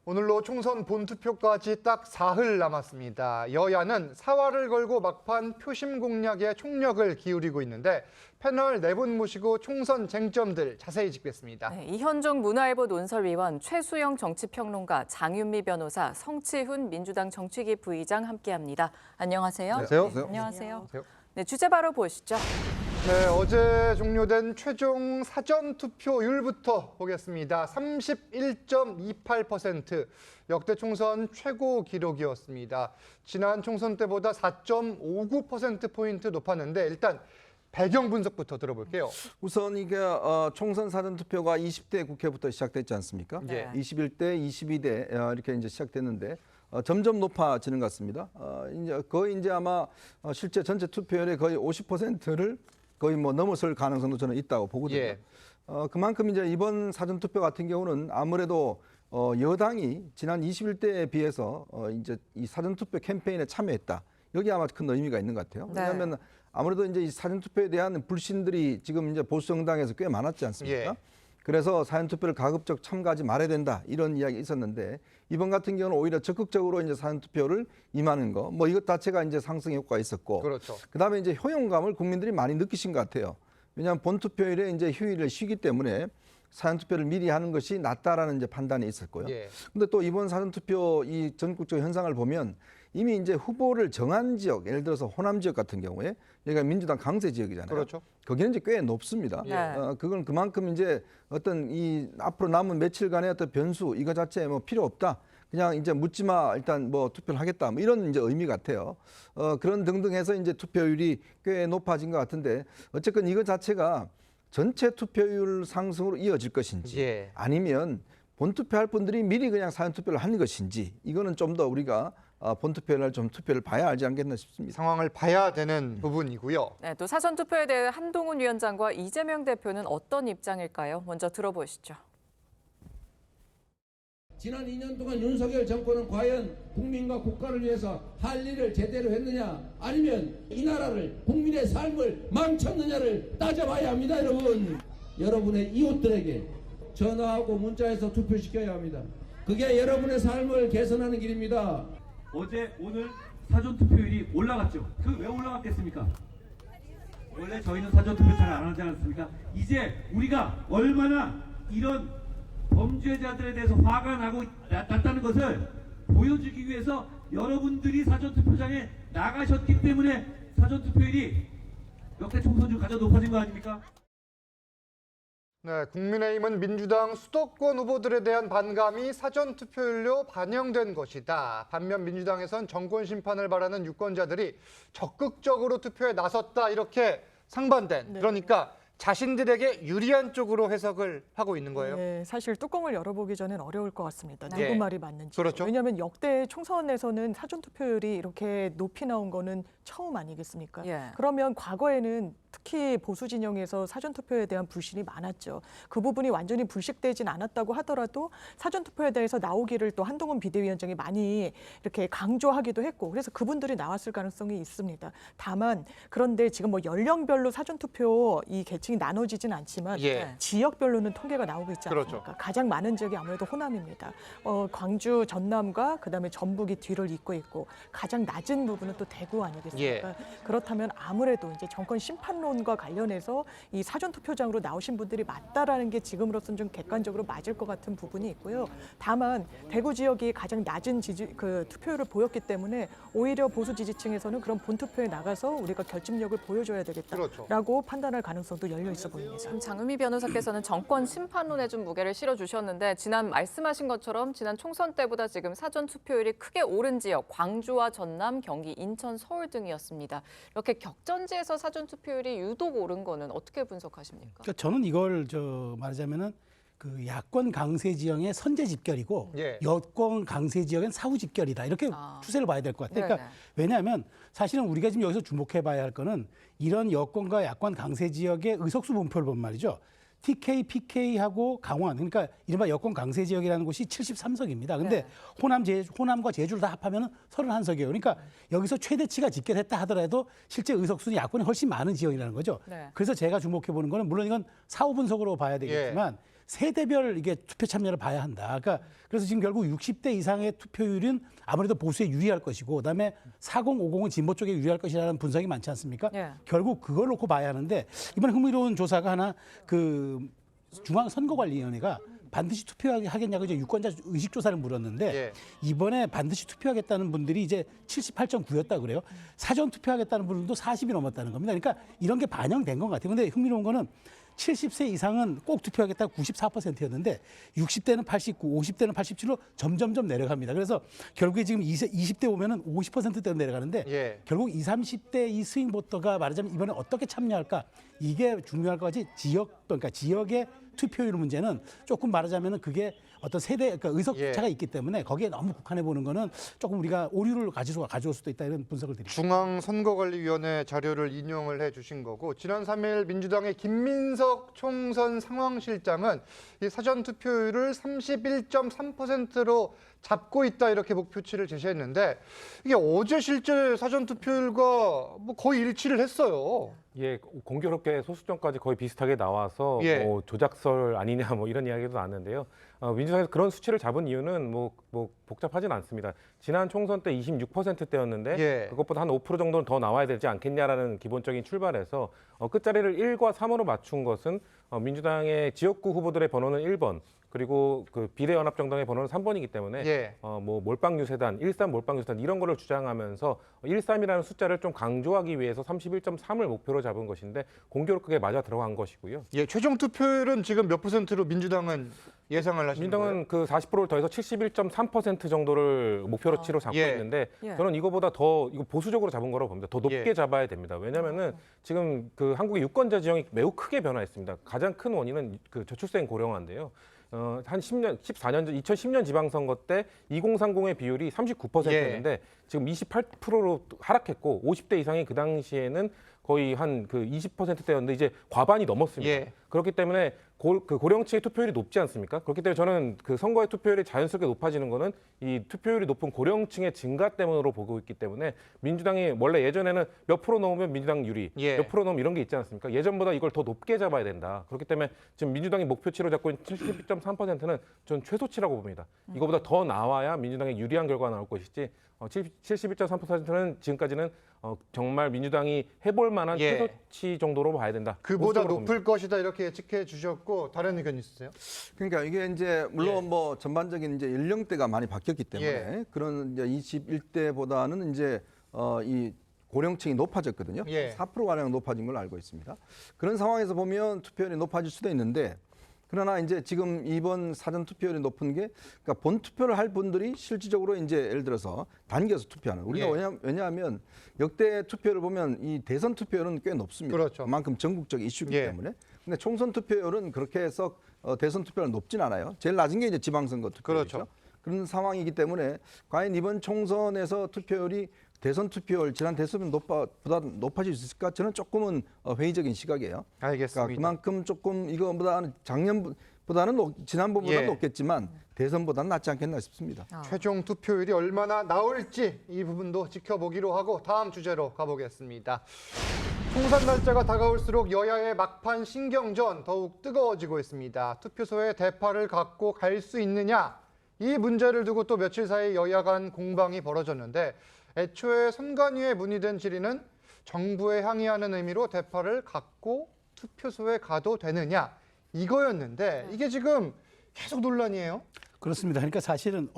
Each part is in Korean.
오늘로 총선 본투표까지 딱 사흘 남았습니다. 여야는 사활을 걸고 막판 표심 공략에 총력을 기울이고 있는데 패널 4분 모시고 총선 쟁점들 자세히 짚겠습니다. 네, 이현종 문화일보 논설위원, 최수영 정치평론가, 장윤미 변호사, 성치훈 민주당 정치기 부의장 함께합니다. 안녕하세요. 안녕하세요. 안녕하세요. 네, 주제 바로 보시죠. 네, 어제 종료된 최종 사전 투표율부터 보겠습니다. 31.28%, 역대 총선 최고 기록이었습니다. 지난 총선 때보다 4.59%포인트 높았는데 일단 배경 분석부터 들어볼게요. 우선 이게 총선 사전투표가 20대 국회부터 시작됐지 않습니까? 네. 21대, 22대 이렇게 이제 시작됐는데 점점 높아지는 것 같습니다. 이제 아마 실제 전체 투표율의 거의 50%를 거의 뭐 넘어설 가능성도 저는 있다고 보거든요. 예. 그만큼 이제 이번 사전투표 같은 경우는 아무래도 여당이 지난 21대에 비해서 이제 이 사전투표 캠페인에 참여했다. 여기 아마 큰 의미가 있는 것 같아요. 네. 왜냐하면 아무래도 이제 이 사전투표에 대한 불신들이 지금 이제 보수 정당에서 꽤 많았지 않습니까? 예. 그래서 사전투표를 가급적 참가하지 말아야 된다 이런 이야기 있었는데 이번 같은 경우는 오히려 적극적으로 이제 사전투표를 임하는 거, 뭐 이것 자체가 이제 상승 효과가 있었고, 그렇죠. 그다음에 이제 효용감을 국민들이 많이 느끼신 것 같아요. 왜냐하면 본투표일에 이제 휴일을 쉬기 때문에 사전투표를 미리 하는 것이 낫다라는 이제 판단이 있었고요. 예. 근데 또 이번 사전투표 이 전국적 현상을 보면 이미 이제 후보를 정한 지역, 예를 들어서 호남 지역 같은 경우에 여기가 민주당 강세 지역이잖아요. 그렇죠. 거기는 이제 꽤 높습니다. 네. 그건 그만큼 이제 어떤 이 앞으로 남은 며칠간의 어떤 변수 이거 자체에 뭐 필요 없다. 그냥 이제 묻지 마. 일단 뭐 투표를 하겠다. 뭐 이런 이제 의미 같아요. 그런 등등해서 이제 투표율이 꽤 높아진 것 같은데 어쨌건 이거 자체가 전체 투표율 상승으로 이어질 것인지 예. 아니면 본투표할 분들이 미리 그냥 사전투표를 하는 것인지 이거는 좀 더 우리가 본투표를 좀 투표를 봐야 알지 않겠나 싶습니다. 상황을 봐야 되는 부분이고요. 네, 또 사전 투표에 대해 한동훈 위원장과 이재명 대표는 어떤 입장일까요? 먼저 들어보시죠. 지난 2년 동안 윤석열 정권은 과연 국민과 국가를 위해서 할 일을 제대로 했느냐 아니면 이 나라를 국민의 삶을 망쳤느냐를 따져봐야 합니다. 여러분의 이웃들에게 전화하고 문자해서 투표시켜야 합니다. 그게 여러분의 삶을 개선하는 길입니다. 어제 오늘 사전투표율이 올라갔죠. 그 왜 올라갔겠습니까? 원래 저희는 사전투표 잘 안 하지 않습니까? 이제 우리가 얼마나 이런 범죄자들에 대해서 화가 났다는 것을 보여주기 위해서 여러분들이 사전투표장에 나가셨기 때문에 사전투표율이 역대 총선 중 가장 높아진 거 아닙니까? 네, 국민의힘은 민주당 수도권 후보들에 대한 반감이 사전 투표율로 반영된 것이다. 반면 민주당에선 정권 심판을 바라는 유권자들이 적극적으로 투표에 나섰다. 이렇게 상반된, 그러니까 자신들에게 유리한 쪽으로 해석을 하고 있는 거예요. 네, 사실 뚜껑을 열어보기 전엔 어려울 것 같습니다. 누구 예. 말이 맞는지. 그렇죠. 왜냐하면 역대 총선에서는 사전투표율이 이렇게 높이 나온 거는 처음 아니겠습니까? 예. 그러면 과거에는 특히 보수 진영에서 사전투표에 대한 불신이 많았죠. 그 부분이 완전히 불식되진 않았다고 하더라도 사전투표에 대해서 나오기를 또 한동훈 비대위원장이 많이 이렇게 강조하기도 했고 그래서 그분들이 나왔을 가능성이 있습니다. 다만 그런데 지금 뭐 연령별로 사전투표 이 계층이 나눠지진 않지만 예. 지역별로는 통계가 나오고 있지 그렇죠. 않습니까? 가장 많은 지역이 아무래도 호남입니다. 광주, 전남과 그다음에 전북이 뒤를 잇고 있고 가장 낮은 부분은 또 대구 아니겠습니까? 그렇다면 아무래도 이제 정권 심판론과 관련해서 이 사전투표장으로 나오신 분들이 맞다라는 게 지금으로서는 좀 객관적으로 맞을 것 같은 부분이 있고요. 다만 대구 지역이 가장 낮은 투표율을 보였기 때문에 오히려 보수 지지층에서는 그런 본투표에 나가서 우리가 결집력을 보여줘야 되겠다라고 그렇죠. 판단할 가능성도 열려 있어 보입니다. 지금 장은미 변호사께서는 정권 심판론에 좀 무게를 실어주셨는데 지난 말씀하신 것처럼 지난 총선 때보다 지금 사전 투표율이 크게 오른 지역 광주와 전남, 경기, 인천, 서울 등이었습니다. 이렇게 격전지에서 사전 투표율이 유독 오른 거는 어떻게 분석하십니까? 그러니까 저는 이걸 말하자면은 그 야권 강세 지역의 선제 집결이고 예. 여권 강세 지역은 사후 집결이다 이렇게 추세를 봐야 될 것 같아요. 그러니까 왜냐하면 사실은 우리가 지금 여기서 주목해봐야 할 거는 이런 여권과 야권 강세 지역의 의석수 분포를 보면 말이죠. TK, PK하고 강원, 그러니까 이른바 여권 강세 지역이라는 곳이 73석입니다. 근데 호남과 제주를 다 합하면 31석이에요. 그러니까 여기서 최대치가 집결했다 하더라도 실제 의석수는 야권이 훨씬 많은 지역이라는 거죠. 네. 그래서 제가 주목해 보는 거는 물론 이건 4, 5분석으로 봐야 되겠지만 세대별 이게 투표 참여를 봐야 한다. 그러니까 그래서 지금 결국 60대 이상의 투표율은 아무래도 보수에 유리할 것이고, 그다음에 40, 50은 진보 쪽에 유리할 것이라는 분석이 많지 않습니까? 예. 결국 그걸 놓고 봐야 하는데 이번에 흥미로운 조사가 하나 그 중앙선거관리위원회가 반드시 투표하겠냐고 이제 유권자 의식 조사를 물었는데 예. 이번에 반드시 투표하겠다는 분들이 이제 78.9였다 그래요. 사전 투표하겠다는 분들도 40이 넘었다는 겁니다. 그러니까 이런 게 반영된 것 같아요. 근데 흥미로운 거는 70세 이상은 꼭 투표하겠다고 94%였는데 60대는 89, 50대는 87로 점점점 내려갑니다. 그래서 결국에 지금 20대 오면은 50%대로 내려가는데 예. 결국 20, 30대 이 스윙 보터가 말하자면 이번에 어떻게 참여할까 이게 중요할 것 같이 그러니까 지역의 투표율 문제는 조금 말하자면은 그게 어떤 세대 그러니까 의석 예. 차가 있기 때문에 거기에 너무 국한해 보는 거는 조금 우리가 오류를 가져올 수도 있다 이런 분석을 드립니다. 중앙선거관리위원회 자료를 인용을 해주신 거고 지난 3일 민주당의 김민석 총선 상황실장은 이 사전 투표율을 31.3%로 잡고 있다 이렇게 목표치를 제시했는데 이게 어제 실제 사전 투표율과 뭐 거의 일치를 했어요. 예, 공교롭게 소수점까지 거의 비슷하게 나와서 예. 뭐 조작설 아니냐 뭐 이런 이야기도 나왔는데요. 민주당에서 그런 수치를 잡은 이유는 뭐 복잡하진 않습니다. 지난 총선 때 26%대였는데 예. 그것보다 한 5% 정도는 더 나와야 되지 않겠냐라는 기본적인 출발에서 끝자리를 1과 3으로 맞춘 것은 민주당의 지역구 후보들의 번호는 1번 그리고 그 비례연합정당의 번호는 3번이기 때문에 예. 뭐 몰빵유세단, 13 몰빵유세단 이런 거를 주장하면서 13이라는 숫자를 좀 강조하기 위해서 31.3을 목표로 잡은 것인데 공교롭게 맞아 들어간 것이고요. 예, 최종 투표율은 지금 몇 %로 민주당은 예상을 하시는 거예요? 민주당은 그 40%를 더해서 71.3% 정도를 목표로 치로 잡고 예. 있는데 예. 저는 이거보다 더 이거 보수적으로 잡은 거라고 봅니다. 더 높게 예. 잡아야 됩니다. 왜냐하면은 지금 그 한국의 유권자 지형이 매우 크게 변화했습니다. 가장 큰 원인은 그 저출생 고령화인데요. 한 10년, 14년 전 2010년 지방선거 때 2030의 비율이 39%였는데 예. 지금 28%로 하락했고 50대 이상이 그 당시에는 거의 한 그 20%대였는데 이제 과반이 넘었습니다. 예. 그렇기 때문에 그 고령층의 투표율이 높지 않습니까? 그렇기 때문에 저는 그 선거의 투표율이 자연스럽게 높아지는 거는 이 투표율이 높은 고령층의 증가 때문으로 보고 있기 때문에 민주당이 원래 예전에는 몇 프로 넘으면 민주당 유리, 예. 몇 프로 넘으면 이런 게 있지 않습니까? 예전보다 이걸 더 높게 잡아야 된다. 그렇기 때문에 지금 민주당이 목표치로 잡고 있는 72.3%는 전 최소치라고 봅니다. 이거보다 더 나와야 민주당의 유리한 결과가 나올 것이지 71.3%는 지금까지는 정말 민주당이 해볼 만한 예. 최소치 정도로 봐야 된다. 그보다 보수적으로 높을 것이다 이렇게 예측해 주셨고 다른 의견 있으세요? 그러니까 이게 이제 물론 뭐 전반적인 이제 연령대가 많이 바뀌었기 때문에 예. 그런 이제 21대보다는 이제 이 고령층이 높아졌거든요. 예. 4%가량 높아진 걸로 알고 있습니다. 그런 상황에서 보면 투표율이 높아질 수도 있는데 그러나 이제 지금 이번 사전 투표율이 높은 게 그러니까 본 투표를 할 분들이 실질적으로 이제 예를 들어서 단계에서 투표하는 우리가 예. 왜냐하면 역대 투표를 보면 이 대선 투표율은 꽤 높습니다. 그렇죠. 그만큼 전국적 이슈이기 예. 때문에. 근데 총선 투표율은 그렇게 해서 대선 투표는 높진 않아요. 제일 낮은 게 이제 지방선거 투표율이죠. 그렇죠. 그런 상황이기 때문에 과연 이번 총선에서 투표율이 대선 투표율 지난 대선보다 높아질 수 있을까? 저는 조금은 회의적인 시각이에요. 알겠습니다. 그러니까 그만큼 조금 이거보다는 작년보다는 지난번보다 예. 높겠지만 대선보다는 낫지 않겠나 싶습니다. 최종 투표율이 얼마나 나올지 이 부분도 지켜보기로 하고 다음 주제로 가보겠습니다. 총선 날짜가 다가올수록 여야의 막판 신경전 더욱 뜨거워지고 있습니다. 투표소에 대파를 갖고 갈 수 있느냐 이 문제를 두고 또 며칠 사이 여야 간 공방이 벌어졌는데 애초에 선관위에 문의된 질의는 정부에 항의하는 의미로 대파를 갖고 투표소에 가도 되느냐 이거였는데 이게 지금 계속 논란이에요. 그렇습니다. 그러니까 사실은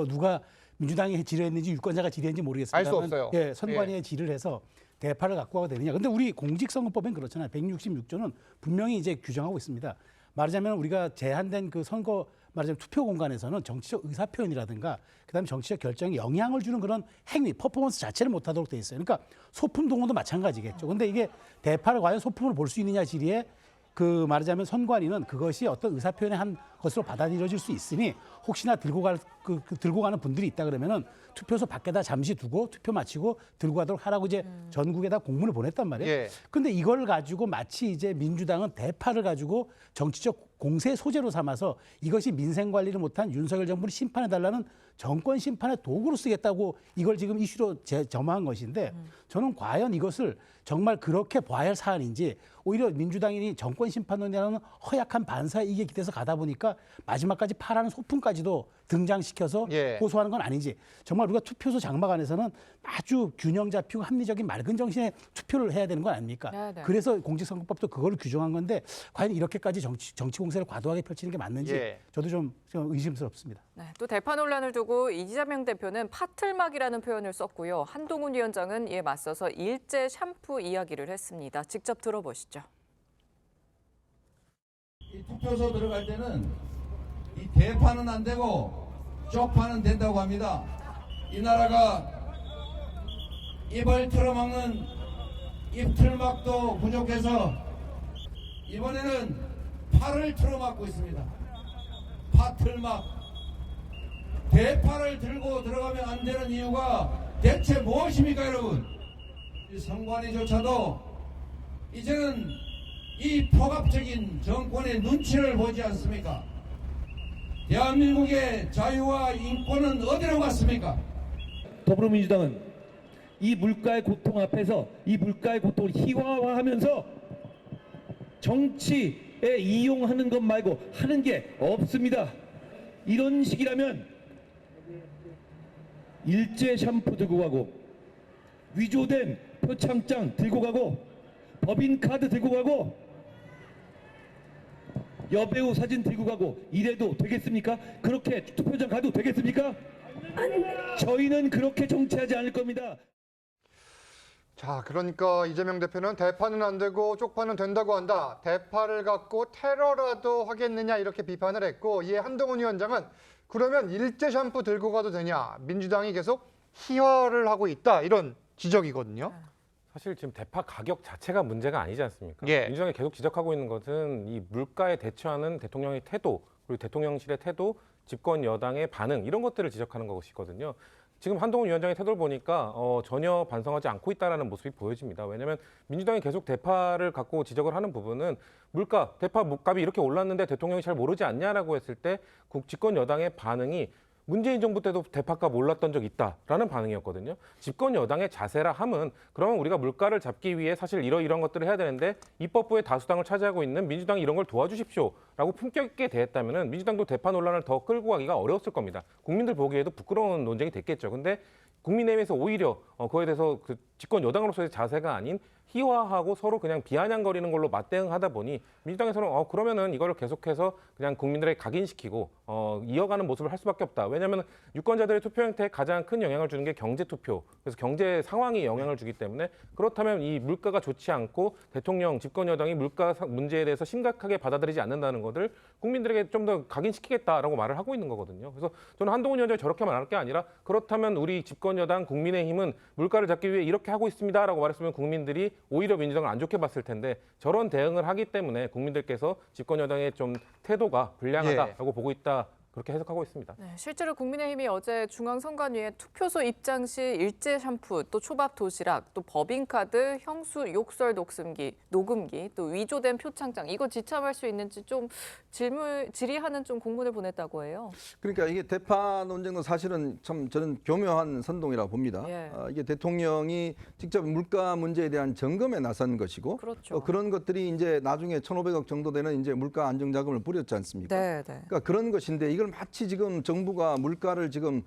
누가 민주당이 질의했는지 유권자가 질의했는지 모르겠습니다. 알 수 없어요. 예, 선관위에 질의를 해서 대파를 갖고 가도 되느냐. 근데 우리 공직선거법엔 그렇잖아요. 166조는 분명히 이제 규정하고 있습니다. 말하자면 우리가 제한된 그 선거 말하자면 투표 공간에서는 정치적 의사 표현이라든가 그다음에 정치적 결정에 영향을 주는 그런 행위, 퍼포먼스 자체를 못하도록 돼 있어요. 그러니까 소품 동원도 마찬가지겠죠. 근데 이게 대파를 과연 소품으로 볼 수 있느냐 질의에 그 말하자면 선관위는 그것이 어떤 의사 표현의 한 것으로 받아들여질 수 있으니 혹시나 들고 가는 분들이 있다 그러면은 투표소 밖에다 잠시 두고 투표 마치고 들고 가도록 하라고 이제 전국에다 공문을 보냈단 말이에요. 예. 근데 이걸 가지고 마치 이제 민주당은 대파를 가지고 정치적 공세 소재로 삼아서 이것이 민생 관리를 못한 윤석열 정부를 심판해달라는 정권 심판의 도구로 쓰겠다고 이걸 지금 이슈로 점화한 것인데 저는 과연 이것을 정말 그렇게 봐야 할 사안인지 오히려 민주당이 정권 심판론이라는 허약한 반사에 이게 기대서 가다 보니까 마지막까지 파라는 소품까지도 등장시켜서 예. 호소하는 건 아닌지 정말 우리가 투표소 장막 안에서는 아주 균형 잡히고 합리적인 맑은 정신의 투표를 해야 되는 건 아닙니까? 네네. 그래서 공직선거법도 그걸 규정한 건데 과연 이렇게까지 정치 공세를 과도하게 펼치는 게 맞는지 예. 저도 좀 의심스럽습니다. 네, 또 대파 논란을 두고 이재명 대표는 파틀막이라는 표현을 썼고요. 한동훈 위원장은 이에 맞서서 일제 샴푸 이야기를 했습니다. 직접 들어보시죠. 이 투표소 들어갈 때는 이 대파는 안 되고 쪽파는 된다고 합니다. 이 나라가 입을 틀어막는 입틀막도 부족해서 이번에는 파를 틀어막고 있습니다. 파틀막. 대파를 들고 들어가면 안 되는 이유가 대체 무엇입니까, 여러분? 이 선관위조차도 이제는 이 포갑적인 정권의 눈치를 보지 않습니까? 대한민국의 자유와 인권은 어디로 갔습니까? 더불어민주당은 이 물가의 고통 앞에서 이 물가의 고통을 희화화하면서 정치에 이용하는 것 말고 하는 게 없습니다. 이런 식이라면 일제 샴푸 들고 가고 위조된 표창장 들고 가고 법인카드 들고 가고 여배우 사진 들고 가고 이래도 되겠습니까? 그렇게 투표장 가도 되겠습니까? 저희는 그렇게 정치하지 않을 겁니다. 자, 그러니까 이재명 대표는 대파는 안 되고 쪽파는 된다고 한다. 대파를 갖고 테러라도 하겠느냐 이렇게 비판을 했고 이에 한동훈 위원장은 그러면 일제 샴푸 들고 가도 되냐. 민주당이 계속 희화를 하고 있다. 이런 지적이거든요. 사실 지금 대파 가격 자체가 문제가 아니지 않습니까? 예. 민주당이 계속 지적하고 있는 것은 이 물가에 대처하는 대통령의 태도, 그리고 대통령실의 태도, 집권 여당의 반응 이런 것들을 지적하는 것이거든요. 지금 한동훈 위원장의 태도를 보니까 전혀 반성하지 않고 있다는 모습이 보여집니다. 왜냐하면 민주당이 계속 대파를 갖고 지적을 하는 부분은 물가, 대파 물값이 이렇게 올랐는데 대통령이 잘 모르지 않냐라고 했을 때 집권 여당의 반응이 문재인 정부 때도 대파값 올랐던 적 있다라는 반응이었거든요. 집권 여당의 자세라 함은 그러면 우리가 물가를 잡기 위해 사실 이런 것들을 해야 되는데 입법부의 다수당을 차지하고 있는 민주당이 이런 걸 도와주십시오라고 품격 있게 대했다면 민주당도 대파 논란을 더 끌고 가기가 어려웠을 겁니다. 국민들 보기에도 부끄러운 논쟁이 됐겠죠. 근데 국민의힘에서 오히려 그거에 대해서 그 집권 여당으로서의 자세가 아닌 희화하고 서로 그냥 비아냥거리는 걸로 맞대응하다 보니 민주당에서는 그러면은 이거를 계속해서 그냥 국민들에게 각인시키고 이어가는 모습을 할 수밖에 없다. 왜냐하면 유권자들의 투표 행태에 가장 큰 영향을 주는 게 경제 투표. 그래서 경제 상황이 영향을 주기 때문에 그렇다면 이 물가가 좋지 않고 대통령 집권 여당이 물가 문제에 대해서 심각하게 받아들이지 않는다는 것을 국민들에게 좀 더 각인시키겠다라고 말을 하고 있는 거거든요. 그래서 저는 한동훈 위원장이 저렇게 말할 게 아니라 그렇다면 우리 집권 여당 국민의힘은 물가를 잡기 위해 이렇게 하고 있습니다라고 말했으면 국민들이 오히려 민주당을 안 좋게 봤을 텐데 저런 대응을 하기 때문에 국민들께서 집권 여당의 좀 태도가 불량하다라고 보고 있다. 그렇게 해석하고 있습니다. 네, 실제로 국민의힘이 어제 중앙선관위에 투표소 입장 시 일제 샴푸, 또 초밥 도시락, 또 법인카드, 형수 욕설 녹음기, 또 위조된 표창장 이거 지참할 수 있는지 좀 질의하는 좀 공문을 보냈다고 해요. 그러니까 이게 대파 논쟁도 사실은 참 저는 교묘한 선동이라고 봅니다. 예. 이게 대통령이 직접 물가 문제에 대한 점검에 나선 것이고 그렇죠. 그런 것들이 이제 나중에 1,500억 정도 되는 이제 물가 안정 자금을 뿌렸지 않습니까? 네. 그러니까 그런 것인데 이걸 마치 지금 정부가 물가를 지금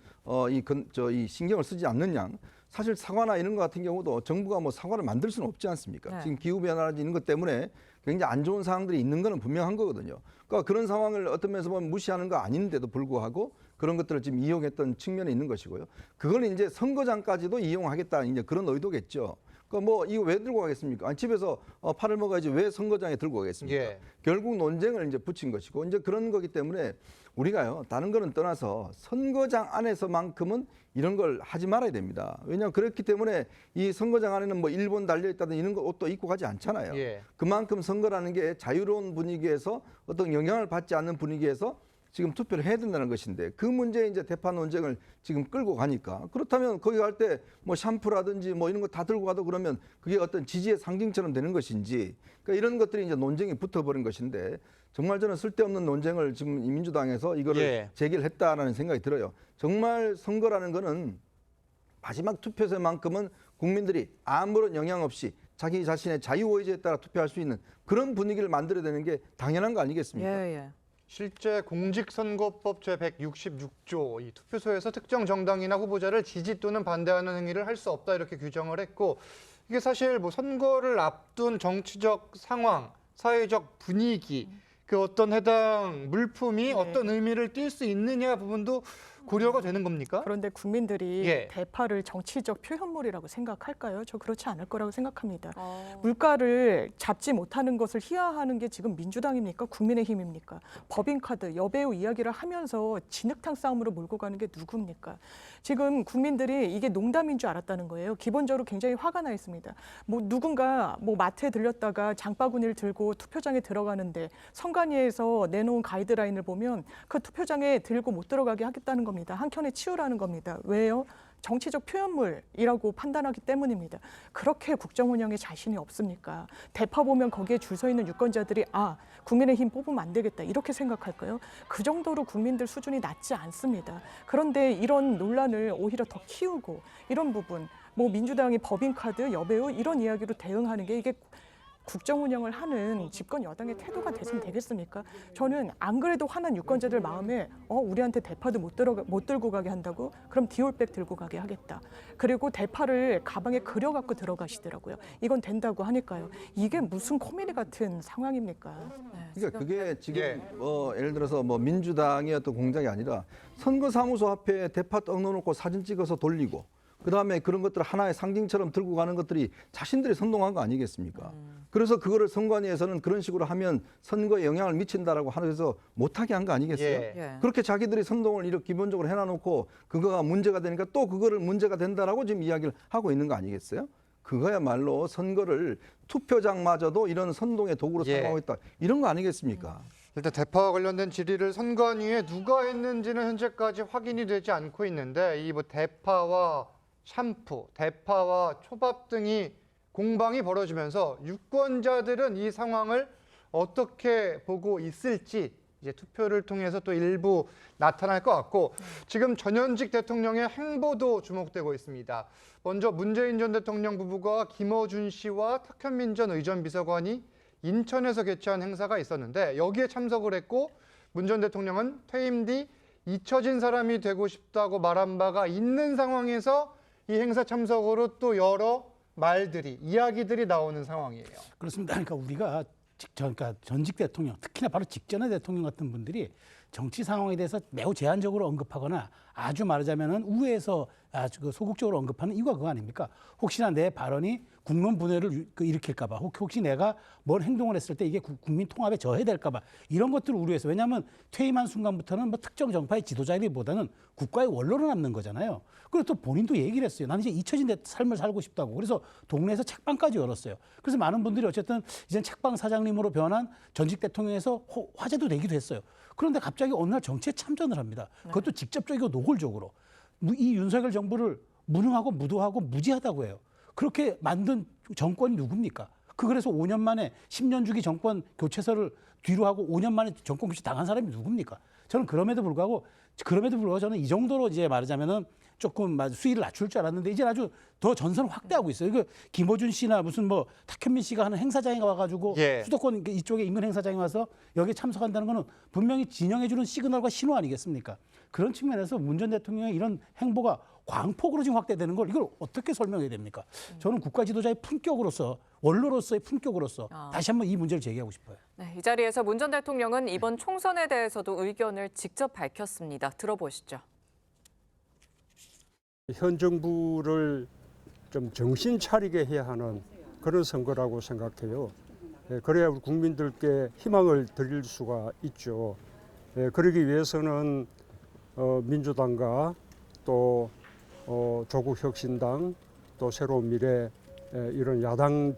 이 신경을 쓰지 않는 양 사실 사과나 이런 것 같은 경우도 정부가 뭐 사과를 만들 수는 없지 않습니까? 네. 지금 기후 변화라든지 이런 것 때문에 굉장히 안 좋은 상황들이 있는 거는 분명한 거거든요. 그러니까 그런 상황을 어떤 면에서 보면 무시하는 거 아닌데도 불구하고 그런 것들을 지금 이용했던 측면이 있는 것이고요. 그걸 이제 선거장까지도 이용하겠다 이제 그런 의도겠죠. 그러니까 뭐 이거 왜 들고 가겠습니까? 아니, 집에서 파를 먹어야지 왜 선거장에 들고 가겠습니까? 예. 결국 논쟁을 이제 붙인 것이고 이제 그런 거기 때문에 우리가요 다른 거는 떠나서 선거장 안에서만큼은 이런 걸 하지 말아야 됩니다. 왜냐하면 그렇기 때문에 이 선거장 안에는 뭐 일본 달려 있다든 이런 거 옷도 입고 가지 않잖아요. 예. 그만큼 선거라는 게 자유로운 분위기에서 어떤 영향을 받지 않는 분위기에서 지금 투표를 해야 된다는 것인데 그 문제에 이제 대파 논쟁을 지금 끌고 가니까 그렇다면 거기 갈 때 뭐 샴푸라든지 뭐 이런 거 다 들고 가도 그러면 그게 어떤 지지의 상징처럼 되는 것인지 그러니까 이런 것들이 이제 논쟁이 붙어버린 것인데 정말 저는 쓸데없는 논쟁을 지금 이 민주당에서 이거를 예. 제기를 했다라는 생각이 들어요. 정말 선거라는 거는 마지막 투표소만큼은 국민들이 아무런 영향 없이 자기 자신의 자유의지에 따라 투표할 수 있는 그런 분위기를 만들어야 되는 게 당연한 거 아니겠습니까? 예. 실제 공직선거법 제166조 이 투표소에서 특정 정당이나 후보자를 지지 또는 반대하는 행위를 할 수 없다 이렇게 규정을 했고 이게 사실 뭐 선거를 앞둔 정치적 상황, 사회적 분위기 그 어떤 해당 물품이 어떤 의미를 띌 수 있느냐 부분도 고려가 되는 겁니까? 그런데 국민들이 예. 대파를 정치적 표현물이라고 생각할까요? 저 그렇지 않을 거라고 생각합니다. 어. 물가를 잡지 못하는 것을 희화하는 게 지금 민주당입니까? 국민의힘입니까? 법인카드, 여배우 이야기를 하면서 진흙탕 싸움으로 몰고 가는 게 누굽니까? 지금 국민들이 이게 농담인 줄 알았다는 거예요. 기본적으로 굉장히 화가 나 있습니다. 뭐 누군가 뭐 마트에 들렸다가 장바구니를 들고 투표장에 들어가는데 선관위에서 내놓은 가이드라인을 보면 그 투표장에 들고 못 들어가게 하겠다는 겁니다. 한켠에 치우라는 겁니다. 왜요? 정치적 표현물이라고 판단하기 때문입니다. 그렇게 국정 운영에 자신이 없습니까? 대파 보면 거기에 줄 서 있는 유권자들이 국민의힘 뽑으면 안 되겠다 이렇게 생각할까요? 그 정도로 국민들 수준이 낮지 않습니다. 그런데 이런 논란을 오히려 더 키우고 이런 부분 뭐 민주당이 법인카드, 여배우 이런 이야기로 대응하는 게 이게 국정 운영을 하는 집권 여당의 태도가 돼서는 되겠습니까? 저는 안 그래도 화난 유권자들 마음에 우리한테 대파도 못 들고 가게 한다고? 그럼 디올백 들고 가게 하겠다. 그리고 대파를 가방에 그려갖고 들어가시더라고요. 이건 된다고 하니까요. 이게 무슨 코미디 같은 상황입니까? 그러니까 그게 지금 예. 뭐 예를 들어서 뭐 민주당의 어떤 공작이 아니라 선거사무소 앞에 대파 떡 넣어놓고 사진 찍어서 돌리고 그다음에 그런 것들을 하나의 상징처럼 들고 가는 것들이 자신들이 선동한 거 아니겠습니까? 그래서 그거를 선관위에서는 그런 식으로 하면 선거에 영향을 미친다라고 하면서 못하게 한 거 아니겠어요? 예. 그렇게 자기들이 선동을 이렇게 기본적으로 해놔놓고 그거가 문제가 되니까 또 그거를 문제가 된다라고 지금 이야기를 하고 있는 거 아니겠어요? 그거야말로 선거를 투표장마저도 이런 선동의 도구로 예. 사용하고 있다. 이런 거 아니겠습니까? 일단 대파와 관련된 질의를 선관위에 누가 했는지는 현재까지 확인이 되지 않고 있는데 이 뭐 대파와 샴푸, 대파와 초밥 등이 공방이 벌어지면서 유권자들은 이 상황을 어떻게 보고 있을지 이제 투표를 통해서 또 일부 나타날 것 같고 지금 전현직 대통령의 행보도 주목되고 있습니다. 먼저 문재인 전 대통령 부부가 김어준 씨와 탁현민 전 의전 비서관이 인천에서 개최한 행사가 있었는데 여기에 참석을 했고 문 전 대통령은 퇴임 뒤 잊혀진 사람이 되고 싶다고 말한 바가 있는 상황에서 이 행사 참석으로 또 여러 말들이, 이야기들이 나오는 상황이에요. 그렇습니다. 그러니까 우리가 그러니까 전직 대통령, 특히나 바로 직전의 대통령 같은 분들이 정치 상황에 대해서 매우 제한적으로 언급하거나 아주 말하자면은 우회해서 아주 소극적으로 언급하는 이유가 그거 아닙니까? 혹시나 내 발언이 국론 분열을 일으킬까봐, 혹시 내가 뭔 행동을 했을 때 이게 국민 통합에 저해될까봐 이런 것들을 우려해서 왜냐하면 퇴임한 순간부터는 뭐 특정 정파의 지도자이기보다는 국가의 원로로 남는 거잖아요. 그리고 또 본인도 얘기를 했어요. 나는 이제 잊혀진 내 삶을 살고 싶다고. 그래서 동네에서 책방까지 열었어요. 그래서 많은 분들이 어쨌든 이제 책방 사장님으로 변한 전직 대통령에서 화제도 되기도 했어요. 그런데 갑자기 어느 날 정치에 참전을 합니다. 그것도 직접적이고 노골적으로. 이 윤석열 정부를 무능하고 무도하고 무지하다고 해요. 그렇게 만든 정권이 누굽니까? 그래서 5년 만에 10년 주기 정권 교체설을 뒤로 하고 5년 만에 정권 교체 당한 사람이 누굽니까? 저는 그럼에도 불구하고 저는 이 정도로 이제 말하자면은 조금 수위를 낮출 줄 알았는데 이제 아주 더 전선을 확대하고 있어요. 그 김어준 씨나 무슨 뭐 탁현민 씨가 하는 행사장에 와가지고 수도권 이쪽에 인근 행사장에 와서 여기에 참석한다는 거는 분명히 진영해주는 시그널과 신호 아니겠습니까? 그런 측면에서 문 전 대통령의 이런 행보가 광폭으로 지금 확대되는 걸 이걸 어떻게 설명해야 됩니까? 저는 국가 지도자의 품격으로서 원로로서의 품격으로서 다시 한번 이 문제를 제기하고 싶어요. 네, 이 자리에서 문 전 대통령은 이번 총선에 대해서도 의견을 직접 밝혔습니다. 들어보시죠. 현 정부를 좀 정신 차리게 해야 하는 그런 선거라고 생각해요. 그래야 우리 국민들께 희망을 드릴 수가 있죠. 그러기 위해서는 민주당과 또 조국혁신당 또 새로운 미래 이런 야당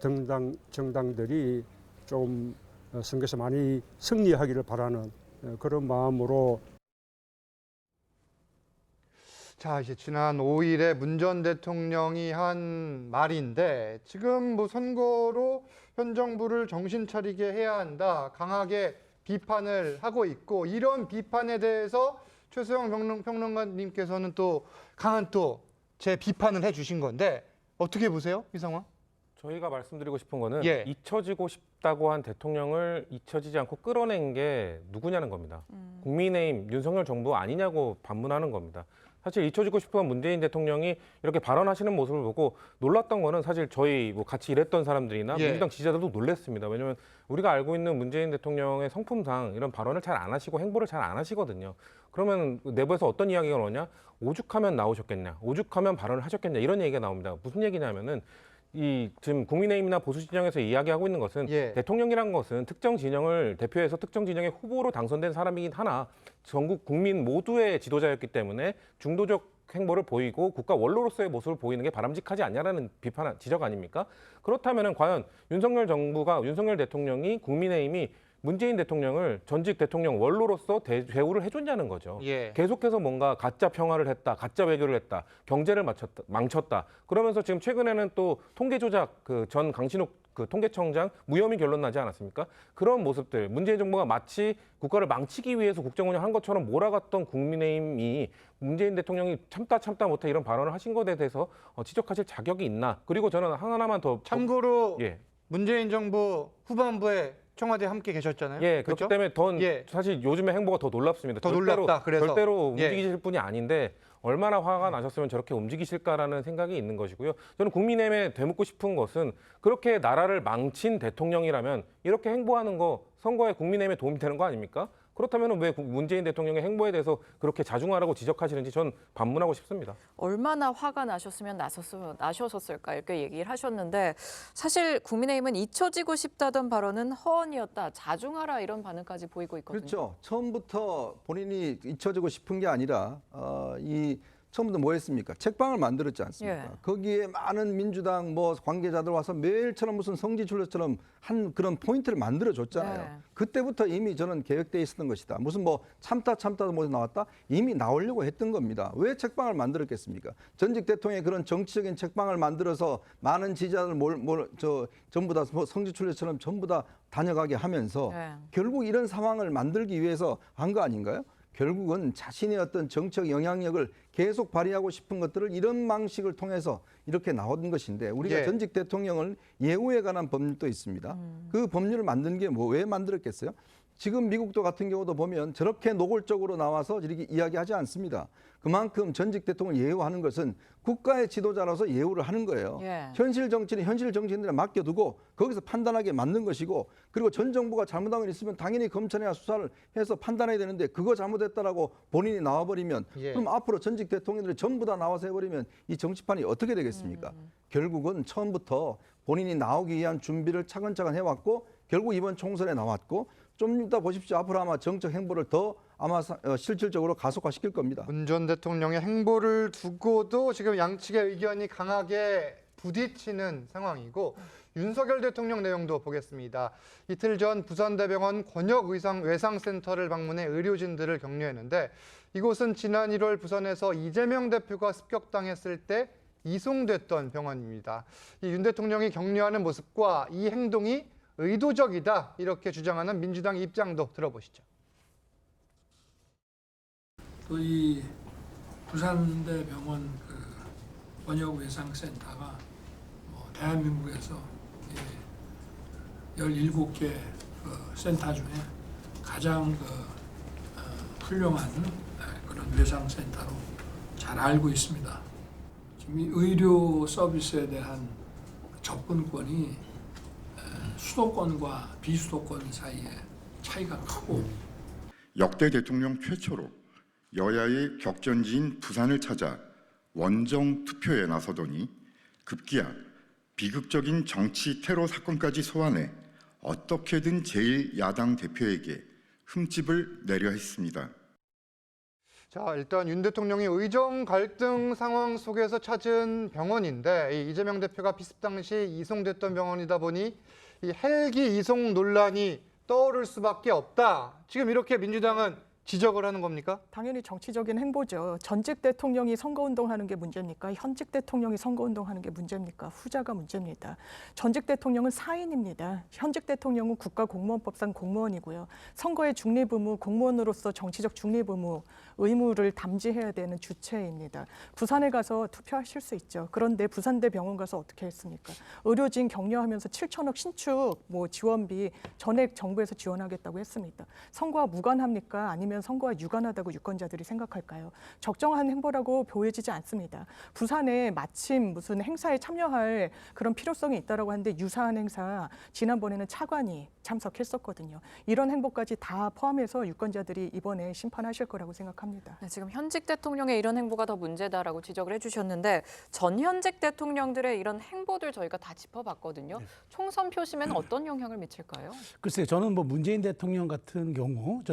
정당들이 좀 선거에서 많이 승리하기를 바라는 그런 마음으로 자, 이제 지난 5일에 문 전 대통령이 한 말인데 지금 뭐 선거로 현 정부를 정신 차리게 해야 한다. 강하게 비판을 하고 있고 이런 비판에 대해서 최수영 평론가님께서는 또 강한 또 재비판을 해주신 건데 어떻게 보세요? 이 상황? 저희가 말씀드리고 싶은 거는 예. 잊혀지고 싶다고 한 대통령을 잊혀지지 않고 끌어낸 게 누구냐는 겁니다. 국민의힘, 윤석열 정부 아니냐고 반문하는 겁니다. 사실 잊혀지고 싶은 문재인 대통령이 이렇게 발언하시는 모습을 보고 놀랐던 거는 사실 저희 뭐 같이 일했던 사람들이나 예. 민주당 지지자들도 놀랐습니다. 왜냐하면 우리가 알고 있는 문재인 대통령의 성품상 이런 발언을 잘 안 하시고 행보를 잘 안 하시거든요. 그러면 내부에서 어떤 이야기가 나오냐? 오죽하면 나오셨겠냐? 오죽하면 발언을 하셨겠냐? 이런 얘기가 나옵니다. 무슨 얘기냐면은 이 지금 국민의힘이나 보수 진영에서 이야기하고 있는 것은 예. 대통령이란 것은 특정 진영을 대표해서 특정 진영의 후보로 당선된 사람이긴 하나 전국 국민 모두의 지도자였기 때문에 중도적 행보를 보이고 국가 원로로서의 모습을 보이는 게 바람직하지 않냐라는 비판 지적 아닙니까? 그렇다면은 과연 윤석열 정부가 윤석열 대통령이 국민의힘이 문재인 대통령을 전직 대통령 원로로서 대우를 해줬냐는 거죠. 예. 계속해서 뭔가 가짜 평화를 했다, 가짜 외교를 했다, 경제를 망쳤다. 그러면서 지금 최근에는 또 통계 조작 그 전 강신욱 그 통계청장 무혐의 결론 나지 않았습니까? 그런 모습들, 문재인 정부가 마치 국가를 망치기 위해서 국정 운영한 것처럼 몰아갔던 국민의힘이 문재인 대통령이 참다 못해 이런 발언을 하신 것에 대해서 지적하실 자격이 있나? 그리고 저는 하나만 더 참고로 예. 문재인 정부 후반부에 청와대에 함께 계셨잖아요. 예, 그렇기 그렇죠? 때문에 더 예. 사실 요즘의 행보가 더 놀랍습니다. 더 놀랍다, 그래서. 절대로 예. 움직이실 분이 아닌데 얼마나 화가 나셨으면 저렇게 움직이실까라는 생각이 있는 것이고요. 저는 국민의힘에 되묻고 싶은 것은 그렇게 나라를 망친 대통령이라면 이렇게 행보하는 거 선거에 국민의힘에 도움이 되는 거 아닙니까? 그렇다면 왜 문재인 대통령의 행보에 대해서 그렇게 자중하라고 지적하시는지 전 반문하고 싶습니다. 얼마나 화가 나셨을까 이렇게 얘기를 하셨는데 사실 국민의힘은 잊혀지고 싶다던 발언은 허언이었다. 자중하라 이런 반응까지 보이고 있거든요. 그렇죠. 처음부터 본인이 잊혀지고 싶은 게 아니라 처음부터 뭐 했습니까? 책방을 만들었지 않습니까? 예. 거기에 많은 민주당 뭐 관계자들 와서 매일처럼 무슨 성지순례처럼 한 그런 포인트를 만들어줬잖아요. 네. 그때부터 이미 저는 계획돼 있었던 것이다. 무슨 뭐 참다 뭐 나왔다? 이미 나오려고 했던 겁니다. 왜 책방을 만들었겠습니까? 전직 대통령의 그런 정치적인 책방을 만들어서 많은 지지자들 전부 다 성지순례처럼 전부 다 다녀가게 하면서 네. 결국 이런 상황을 만들기 위해서 한 거 아닌가요? 결국은 자신의 어떤 정책 영향력을 계속 발휘하고 싶은 것들을 이런 방식을 통해서 이렇게 나온 것인데 우리가 예. 전직 대통령을 예우에 관한 법률도 있습니다. 그 법률을 만든 게 왜 만들었겠어요? 지금 미국도 같은 경우도 보면 저렇게 노골적으로 나와서 이렇게 이야기하지 않습니다. 그만큼 전직 대통령을 예우하는 것은 국가의 지도자로서 예우를 하는 거예요. 예. 현실 정치는 현실 정치인들에 맡겨두고 거기서 판단하게 만든 것이고 그리고 전 정부가 잘못한 건 있으면 당연히 검찰이나 수사를 해서 판단해야 되는데 그거 잘못했다라고 본인이 나와버리면 예. 그럼 앞으로 전직 대통령들이 전부 다 나와서 해버리면 이 정치판이 어떻게 되겠습니까? 결국은 처음부터 본인이 나오기 위한 준비를 차근차근 해왔고 결국 이번 총선에 나왔고 좀 이따 보십시오. 앞으로 아마 정책 행보를 더 아마 실질적으로 가속화시킬 겁니다. 문 전 대통령의 행보를 두고도 지금 양측의 의견이 강하게 부딪히는 상황이고 윤석열 대통령 내용도 보겠습니다. 이틀 전 부산대병원 권역외상센터를 방문해 의료진들을 격려했는데 이곳은 지난 1월 부산에서 이재명 대표가 습격당했을 때 이송됐던 병원입니다. 이 윤 대통령이 격려하는 모습과 이 행동이 의도적이다 이렇게 주장하는 민주당 입장도 들어보시죠. 또 이 부산대병원 원역외상센터가 대한민국에서 17개 센터 중에 가장 훌륭한 그런 외상센터로 잘 알고 있습니다. 지금 이 의료 서비스에 대한 접근권이 수도권과 비수도권 사이에 차이가 크고 역대 대통령 최초로 여야의 격전지인 부산을 찾아 원정 투표에 나서더니 급기야 비극적인 정치 테러 사건까지 소환해 어떻게든 제1야당 대표에게 흠집을 내려 했습니다. 자, 일단 윤 대통령이 의정 갈등 상황 속에서 찾은 병원인데 이재명 대표가 비습 당시 이송됐던 병원이다 보니 이 헬기 이송 논란이 떠오를 수밖에 없다. 지금 이렇게 민주당은 지적을 하는 겁니까? 당연히 정치적인 행보죠. 전직 대통령이 선거운동하는 게 문제입니까? 현직 대통령이 선거운동하는 게 문제입니까? 후자가 문제입니다. 전직 대통령은 사인입니다. 현직 대통령은 국가공무원법상 공무원이고요. 선거의 중립 의무, 공무원으로서 정치적 중립 의무를 담지해야 되는 주체입니다. 부산에 가서 투표하실 수 있죠. 그런데 부산대 병원 가서 어떻게 했습니까? 의료진 격려하면서 7천억 신축 지원비 전액 정부에서 지원하겠다고 했습니다. 선거와 무관합니까? 아니면 선거와 유관하다고 유권자들이 생각할까요? 적정한 행보라고 보여지지 않습니다. 부산에 마침 무슨 행사에 참여할 그런 필요성이 있다라고 하는데 유사한 행사 지난번에는 차관이 참석했었거든요. 이런 행보까지 다 포함해서 유권자들이 이번에 심판하실 거라고 생각합니다. 네, 지금 현직 대통령의 이런 행보가 더 문제다라고 지적을 해주셨는데 전현직 대통령들의 이런 행보들 저희가 다 짚어봤거든요. 총선 표심에는 어떤 영향을 미칠까요? 글쎄요, 저는 뭐 문재인 대통령 같은 경우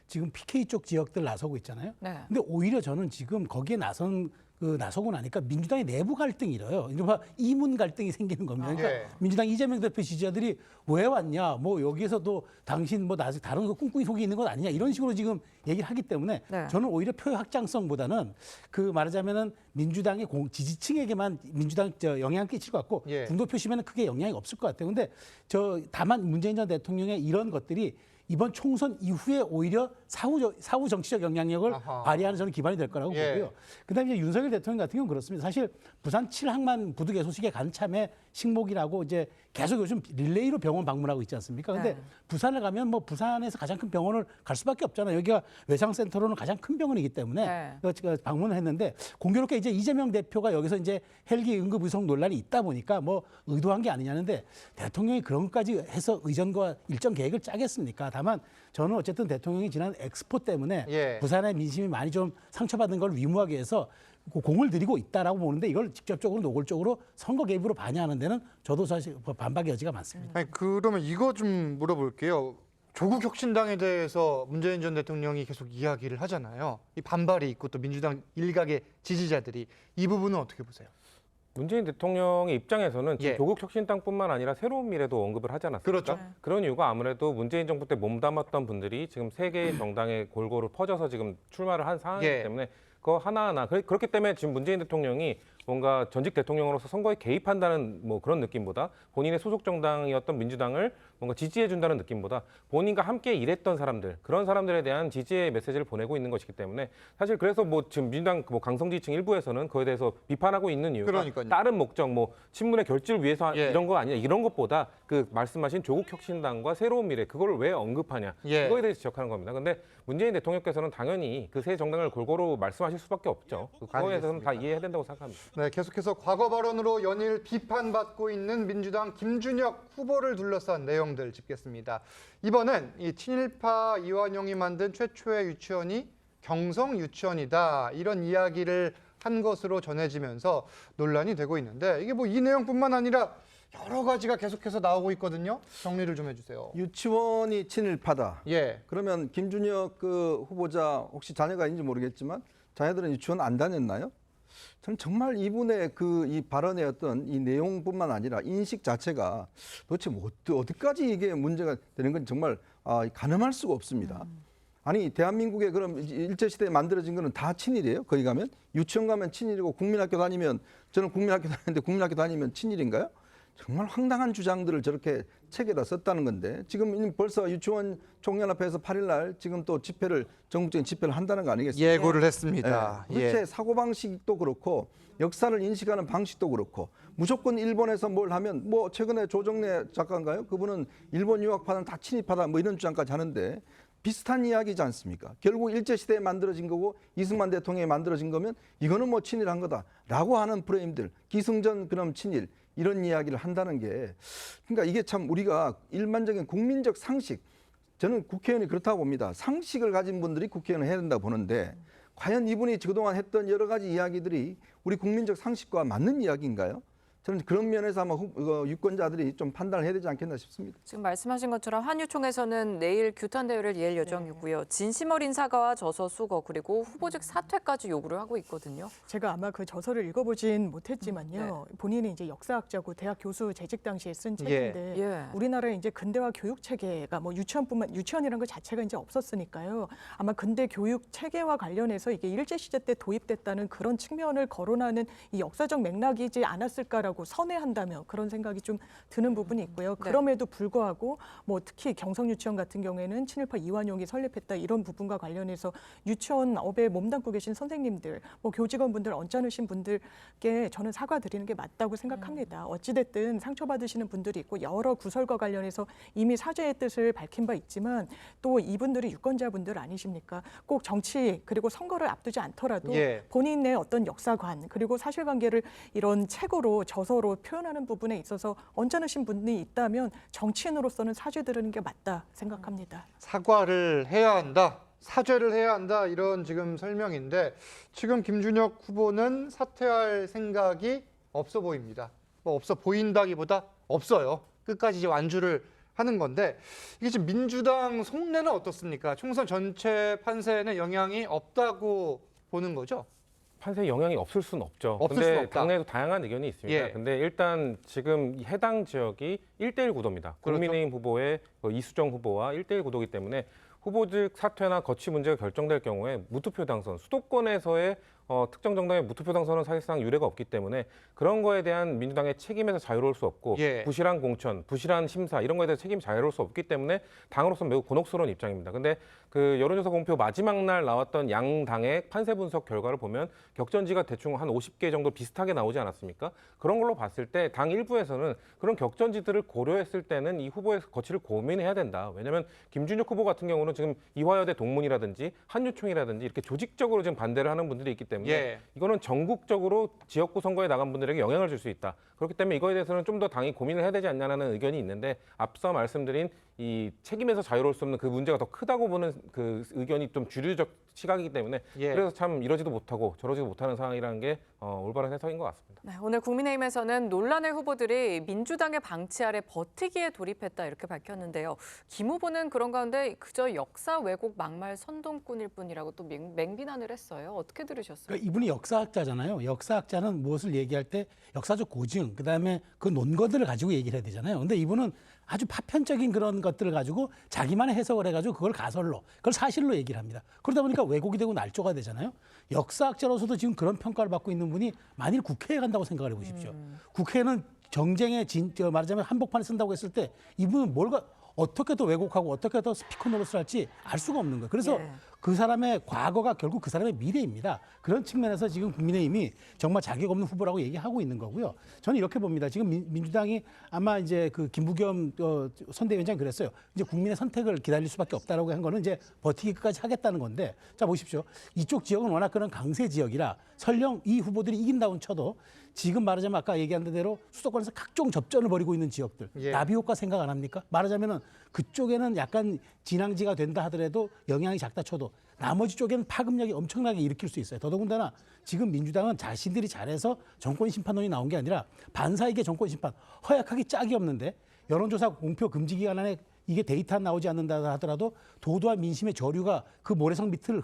지금 PK 쪽 지역들 나서고 있잖아요. 네. 근데 오히려 저는 지금 거기에 나서고 나니까 민주당의 내부 갈등이 일어요. 이른바 이문 갈등이 생기는 겁니다. 그러니까 예. 민주당 이재명 대표 지지자들이 왜 왔냐, 뭐 여기에서도 당신 뭐 다른 거 꿍꿍이 속에 있는 것 아니냐 이런 식으로 지금 얘기를 하기 때문에 네. 저는 오히려 표 확장성보다는 말하자면은 민주당의 지지층에게만 민주당 영향을 끼칠 것 같고 예. 중도 표심에는 크게 영향이 없을 것 같아요. 근데 다만 문재인 전 대통령의 이런 것들이 이번 총선 이후에 오히려 사후 정치적 영향력을 아하. 발휘하는 저는 기반이 될 거라고 예. 보고요. 그다음에 이제 윤석열 대통령 같은 경우는 그렇습니다. 사실 부산 7항만 부두개 소식에 간 참에 식목이라고 이제 계속 요즘 릴레이로 병원 방문하고 있지 않습니까? 근데 네. 부산을 가면 뭐 부산에서 가장 큰 병원을 갈 수밖에 없잖아요. 여기가 외상센터로는 가장 큰 병원이기 때문에 네. 방문을 했는데 공교롭게 이제 이재명 대표가 여기서 이제 헬기 응급 의송 논란이 있다 보니까 뭐 의도한 게 아니냐는데 대통령이 그런 것까지 해서 의전과 일정 계획을 짜겠습니까? 다만 저는 어쨌든 대통령이 지난 엑스포 때문에 예. 부산의 민심이 많이 좀 상처받은 걸 위무하기 위해서 공을 들이고 있다라고 보는데 이걸 직접적으로 노골적으로 선거 개입으로 반영하는 데는 저도 사실 반박의 여지가 많습니다. 아니, 그러면 이거 좀 물어볼게요. 조국 혁신당에 대해서 문재인 전 대통령이 계속 이야기를 하잖아요. 이 반발이 있고 또 민주당 일각의 지지자들이 이 부분은 어떻게 보세요? 문재인 대통령의 입장에서는 지금 예. 조국 혁신당뿐만 아니라 새로운 미래도 언급을 하지 않았습니까? 그렇죠. 그런 이유가 아무래도 문재인 정부 때 몸담았던 분들이 지금 세 개의 정당에 골고루 퍼져서 지금 출마를 한 상황이기 예. 때문에 그거 하나하나 그렇기 때문에 지금 문재인 대통령이 뭔가 전직 대통령으로서 선거에 개입한다는 뭐 그런 느낌보다 본인의 소속 정당이었던 민주당을 뭔가 지지해 준다는 느낌보다 본인과 함께 일했던 사람들 그런 사람들에 대한 지지의 메시지를 보내고 있는 것이기 때문에 사실 그래서 뭐 지금 민주당 뭐 강성지층 일부에서는 그에 대해서 비판하고 있는 이유가 그러니까요. 다른 목적 뭐 친문의 결집을 위해서 예. 이런 거 아니냐 이런 것보다 그 말씀하신 조국 혁신당과 새로운 미래 그거를 왜 언급하냐 예. 그거에 대해서 지적하는 겁니다. 근데 문재인 대통령께서는 당연히 그 세 정당을 골고루 말씀하실 수밖에 없죠. 그거에 대해서는 다 이해해야 된다고 생각합니다. 네, 계속해서 과거 발언으로 연일 비판받고 있는 민주당 김준혁 후보를 둘러싼 내용들 짚겠습니다. 이번엔 이 친일파 이완용이 만든 최초의 유치원이 경성 유치원이다 이런 이야기를 한 것으로 전해지면서 논란이 되고 있는데 이게 뭐 이 내용뿐만 아니라 여러 가지가 계속해서 나오고 있거든요. 정리를 좀 해주세요. 유치원이 친일파다. 예, 그러면 김준혁 후보자 혹시 자녀가 있는지 모르겠지만 자녀들은 유치원 안 다녔나요? 저는 정말 이분의 이 발언의 어떤 이 내용뿐만 아니라 인식 자체가 도대체 어디까지 이게 문제가 되는 건지 정말 가늠할 수가 없습니다. 아니 대한민국에 그럼 일제시대에 만들어진 거는 다 친일이에요? 거기 가면? 유치원 가면 친일이고 국민학교 다니면 저는 국민학교 다니는데 국민학교 다니면 친일인가요? 정말 황당한 주장들을 저렇게 책에다 썼다는 건데 지금 벌써 유치원 총연합회에서 8일 날 지금 또 전국적인 집회를 한다는 거 아니겠습니까? 예고를 했습니다. 도대체 사고방식도 그렇고 역사를 인식하는 방식도 그렇고 무조건 일본에서 뭘 하면 뭐 최근에 조정래 작가인가요? 그분은 일본 유학파는 다 친일파다 뭐 이런 주장까지 하는데 비슷한 이야기지 않습니까? 결국 일제시대에 만들어진 거고 이승만 대통령이 만들어진 거면 이거는 뭐 친일한 거다라고 하는 프레임들 기승전 그럼 친일 이런 이야기를 한다는 게 그러니까 이게 참 우리가 일반적인 국민적 상식 저는 국회의원이 그렇다고 봅니다. 상식을 가진 분들이 국회의원을 해야 된다고 보는데 과연 이분이 그동안 했던 여러 가지 이야기들이 우리 국민적 상식과 맞는 이야기인가요? 저는 그런 면에서 아마 유권자들이 좀 판단을 해야 되지 않겠나 싶습니다. 지금 말씀하신 것처럼 한유총에서는 내일 규탄 대회를 열 예정이고요. 진심 어린 사과와 저서 수거 그리고 후보직 사퇴까지 요구를 하고 있거든요. 제가 아마 그 저서를 읽어보진 못했지만요. 본인이 이제 역사학자고 대학 교수 재직 당시에 쓴 책인데 우리나라의 이제 근대화 교육 체계가 뭐 유치원이라는 것 자체가 이제 없었으니까요. 아마 근대 교육 체계와 관련해서 이게 일제 시대 때 도입됐다는 그런 측면을 거론하는 이 역사적 맥락이지 않았을까라고 선회한다며 그런 생각이 좀 드는 부분이 있고요. 그럼에도 불구하고 뭐 특히 경성 유치원 같은 경우에는 친일파 이완용이 설립했다 이런 부분과 관련해서 유치원 업에 몸담고 계신 선생님들, 뭐 교직원분들 언짢으신 분들께 저는 사과드리는 게 맞다고 생각합니다. 어찌됐든 상처받으시는 분들이 있고 여러 구설과 관련해서 이미 사죄의 뜻을 밝힌 바 있지만 또 이분들이 유권자분들 아니십니까? 꼭 정치 그리고 선거를 앞두지 않더라도 본인의 어떤 역사관 그리고 사실관계를 이런 책으로 저서로 표현하는 부분에 있어서 언짢으신 분이 있다면 정치인으로서는 사죄 드리는 게 맞다 생각합니다. 사과를 해야 한다. 사죄를 해야 한다 이런 지금 설명인데 지금 김준혁 후보는 사퇴할 생각이 없어 보입니다. 뭐 없어 보인다기보다 없어요. 끝까지 이제 완주를 하는 건데 이게 지금 민주당 속내는 어떻습니까? 총선 전체 판세에는 영향이 없다고 보는 거죠? 판세에 영향이 없을 수는 없죠. 없을 수는 근데 없다. 당내에도 다양한 의견이 있습니다. 근데 일단 지금 해당 지역이 1대1 구도입니다. 국민의힘 후보의 이수정 후보와 1대1 구도이기 때문에 후보직 사퇴나 거취 문제가 결정될 경우에 무투표 당선, 수도권에서의 특정 정당의 무투표 당선은 사실상 유례가 없기 때문에 그런 거에 대한 민주당의 책임에서 자유로울 수 없고 부실한 공천, 부실한 심사 이런 거에 대해서 책임이 자유로울 수 없기 때문에 당으로서 매우 곤혹스러운 입장입니다. 근데 그 여론조사 공표 마지막 날 나왔던 양 당의 판세 분석 결과를 보면 격전지가 대충 한 50개 정도 비슷하게 나오지 않았습니까? 그런 걸로 봤을 때 당 일부에서는 그런 격전지들을 고려했을 때는 이 후보의 거취를 고민해야 된다. 왜냐하면 김준혁 후보 같은 경우는 지금 이화여대 동문이라든지 한유총이라든지 이렇게 조직적으로 지금 반대를 하는 분들이 있기 때문에 이거는 전국적으로 지역구 선거에 나간 분들에게 영향을 줄 수 있다. 그렇기 때문에 이거에 대해서는 좀 더 당이 고민을 해야 되지 않냐는 의견이 있는데 앞서 말씀드린 이 책임에서 자유로울 수 없는 그 문제가 더 크다고 보는 그 의견이 좀 주류적 시각이기 때문에 그래서 참 이러지도 못하고 저러지도 못하는 상황이라는 게 올바른 해석인 것 같습니다. 네, 오늘 국민의힘에서는 논란의 후보들이 민주당의 방치 아래 버티기에 돌입했다 이렇게 밝혔는데요. 김 후보는 그런 가운데 그저 역사 왜곡 막말 선동꾼일 뿐이라고 또 맹비난을 했어요. 어떻게 들으셨어요? 그러니까 이분이 역사학자잖아요. 역사학자는 무엇을 얘기할 때 역사적 고증, 그다음에 그 논거들을 가지고 얘기를 해야 되잖아요. 근데 이분은 아주 파편적인 그런 것들을 가지고 자기만의 해석을 해가지고 그걸 가설로, 그걸 사실로 얘기를 합니다. 그러다 보니까 왜곡이 되고 날조가 되잖아요. 역사학자로서도 지금 그런 평가를 받고 있는 분이 만일 국회에 간다고 생각을 해보십시오. 국회는 정쟁의 말하자면 한복판에 쓴다고 했을 때 이분은 어떻게 더 왜곡하고 어떻게 더 스피커 노릇을 할지 알 수가 없는 거예요. 그래서 그 사람의 과거가 결국 그 사람의 미래입니다. 그런 측면에서 지금 국민의힘이 정말 자격 없는 후보라고 얘기하고 있는 거고요. 저는 이렇게 봅니다. 지금 민주당이 아마 이제 그 김부겸 선대위원장이 그랬어요. 이제 국민의 선택을 기다릴 수밖에 없다라고 한 거는 이제 버티기 끝까지 하겠다는 건데, 자 보십시오. 이쪽 지역은 워낙 그런 강세 지역이라 설령 이 후보들이 이긴다고 쳐도 지금 말하자면 아까 얘기한 대로 수도권에서 각종 접전을 벌이고 있는 지역들, 나비 효과 생각 안 합니까? 말하자면은 그쪽에는 약간 진앙지가 된다 하더라도 영향이 작다 쳐도 나머지 쪽에는 파급력이 엄청나게 일으킬 수 있어요. 더더군다나 지금 민주당은 자신들이 잘해서 정권 심판론이 나온 게 아니라 반사이게 정권 심판, 허약하기 짝이 없는데 여론조사 공표 금지 기간 안에 이게 데이터 나오지 않는다 하더라도 도도한 민심의 저류가 그 모래성 밑을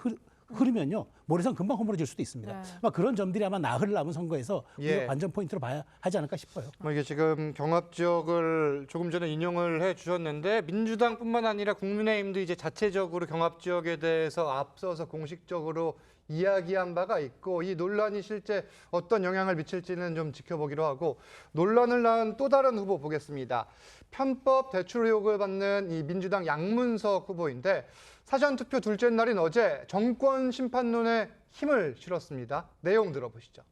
흐르면요, 모래성 금방 허물어질 수도 있습니다. 아마 그런 점들이 아마 나흘 남은 선거에서 우리가 관전 포인트로 봐야 하지 않을까 싶어요. 이게 지금 경합 지역을 조금 전에 인용을 해주셨는데 민주당뿐만 아니라 국민의힘도 이제 자체적으로 경합 지역에 대해서 앞서서 공식적으로 이야기한 바가 있고 이 논란이 실제 어떤 영향을 미칠지는 좀 지켜보기로 하고, 논란을 낳은 또 다른 후보 보겠습니다. 편법 대출 의혹을 받는 이 민주당 양문석 후보인데 사전투표 둘째 날인 어제 정권 심판론에 힘을 실었습니다. 내용 들어보시죠.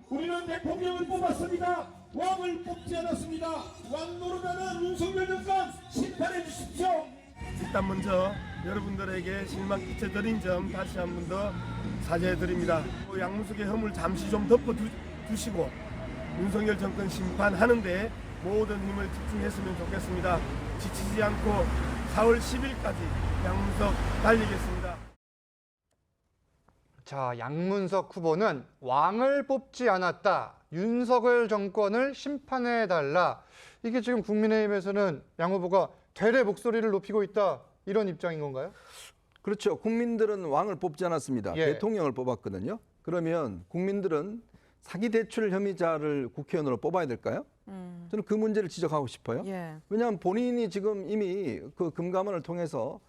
우리는 대통령을 뽑았습니다. 왕을 뽑지 않았습니다. 왕 노릇하는 윤석열 정권 심판해 주십시오. 일단 먼저 여러분들에게 실망 끼쳐드린 점 다시 한 번 더 사죄드립니다. 양문석의 혐을 잠시 좀 덮어두시고 윤석열 정권 심판하는데 모든 힘을 집중했으면 좋겠습니다. 지치지 않고 4월 10일까지 양문석 달리겠습니다. 자, 양문석 후보는 왕을 뽑지 않았다 윤석열 정권을 심판해달라. 이게 지금 국민의힘에서는 양 후보가 되레 목소리를 높이고 있다. 이런 입장인 건가요? 그렇죠. 국민들은 왕을 뽑지 않았습니다. 예. 대통령을 뽑았거든요. 그러면 국민들은 사기 대출 혐의자를 국회의원으로 뽑아야 될까요? 저는 그 문제를 지적하고 싶어요. 예. 왜냐하면 본인이 지금 이미 그 금감원을 통해서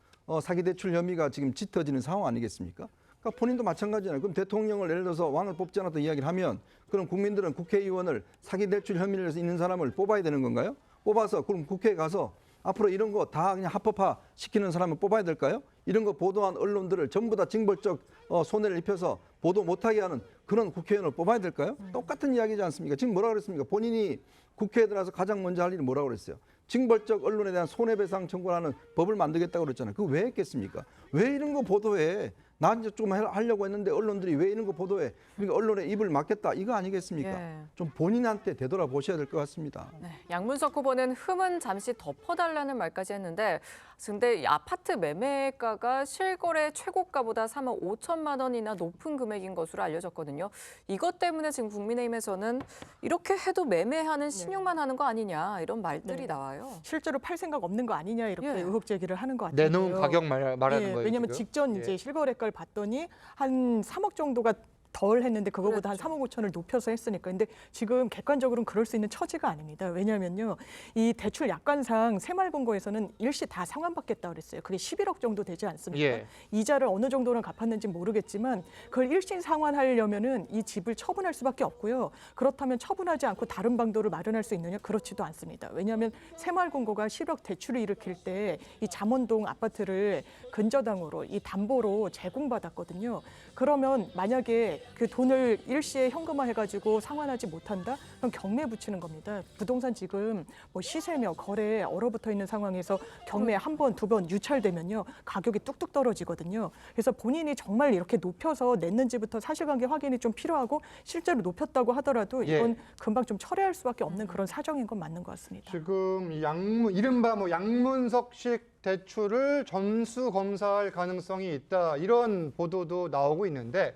사기 대출 혐의가 지금 짙어지는 상황 아니겠습니까? 그러니까 본인도 마찬가지잖아요. 그럼 대통령을 예를 들어서 왕을 뽑지 않았다 이야기를 하면 그럼 국민들은 국회의원을 사기 대출 혐의를 해서 있는 사람을 뽑아야 되는 건가요? 뽑아서 그럼 국회에 가서 앞으로 이런 거 다 그냥 합법화 시키는 사람을 뽑아야 될까요? 이런 거 보도한 언론들을 전부 다 징벌적 손해를 입혀서 보도 못하게 하는 그런 국회의원을 뽑아야 될까요? 똑같은 이야기지 않습니까? 지금 뭐라 그랬습니까? 본인이 국회에 들어가서 가장 먼저 할 일이 뭐라고 그랬어요? 징벌적 언론에 대한 손해배상 청구를 하는 법을 만들겠다고 그랬잖아요. 그거 왜 했겠습니까? 왜 이런 거 보도해? 나 이제 좀 하려고 했는데 언론들이 왜 이런 거 보도해? 그러니까 언론에 입을 막겠다 이거 아니겠습니까? 예. 좀 본인한테 되돌아보셔야 될 것 같습니다. 네, 양문석 후보는 흠은 잠시 덮어달라는 말까지 했는데 근데 아파트 매매가가 실거래 최고가보다 3억 5천만 원이나 높은 금액인 것으로 알려졌거든요. 이것 때문에 지금 국민의힘에서는 이렇게 해도 매매하는 신용만 하는 거 아니냐 이런 말들이 네. 나와요. 실제로 팔 생각 없는 거 아니냐 이렇게 예. 의혹 제기를 하는 것 같아요. 내놓은 가격 말하는 거예요. 왜냐하면 지금? 직전 예. 이제 실거래가를 봤더니 한 3억 정도가 덜 했는데 그거보다 그렇죠. 한 3억 5천을 높여서 했으니까. 근데 지금 객관적으로는 그럴 수 있는 처지가 아닙니다. 왜냐하면요. 이 대출 약관상 새마을금고에서는 일시 다 상환받겠다 그랬어요. 그게 11억 정도 되지 않습니까? 예. 이자를 어느 정도는 갚았는지 모르겠지만 그걸 일시 상환하려면은 이 집을 처분할 수밖에 없고요. 그렇다면 처분하지 않고 다른 방도를 마련할 수 있느냐? 그렇지도 않습니다. 왜냐하면 새마을금고가 10억 대출을 일으킬 때 이 잠원동 아파트를 근저당으로 이 담보로 제공받았거든요. 그러면 만약에 그 돈을 일시에 현금화해가지고 상환하지 못한다? 그럼 경매 붙이는 겁니다. 부동산 지금 뭐 시세며 거래에 얼어붙어 있는 상황에서 경매 한 번, 두 번 유찰되면요. 가격이 뚝뚝 떨어지거든요. 그래서 본인이 정말 이렇게 높여서 냈는지부터 사실관계 확인이 좀 필요하고 실제로 높였다고 하더라도 이건 금방 좀 철회할 수밖에 없는 그런 사정인 건 맞는 것 같습니다. 지금 이른바 뭐 양문석식 대출을 전수 검사할 가능성이 있다 이런 보도도 나오고 있는데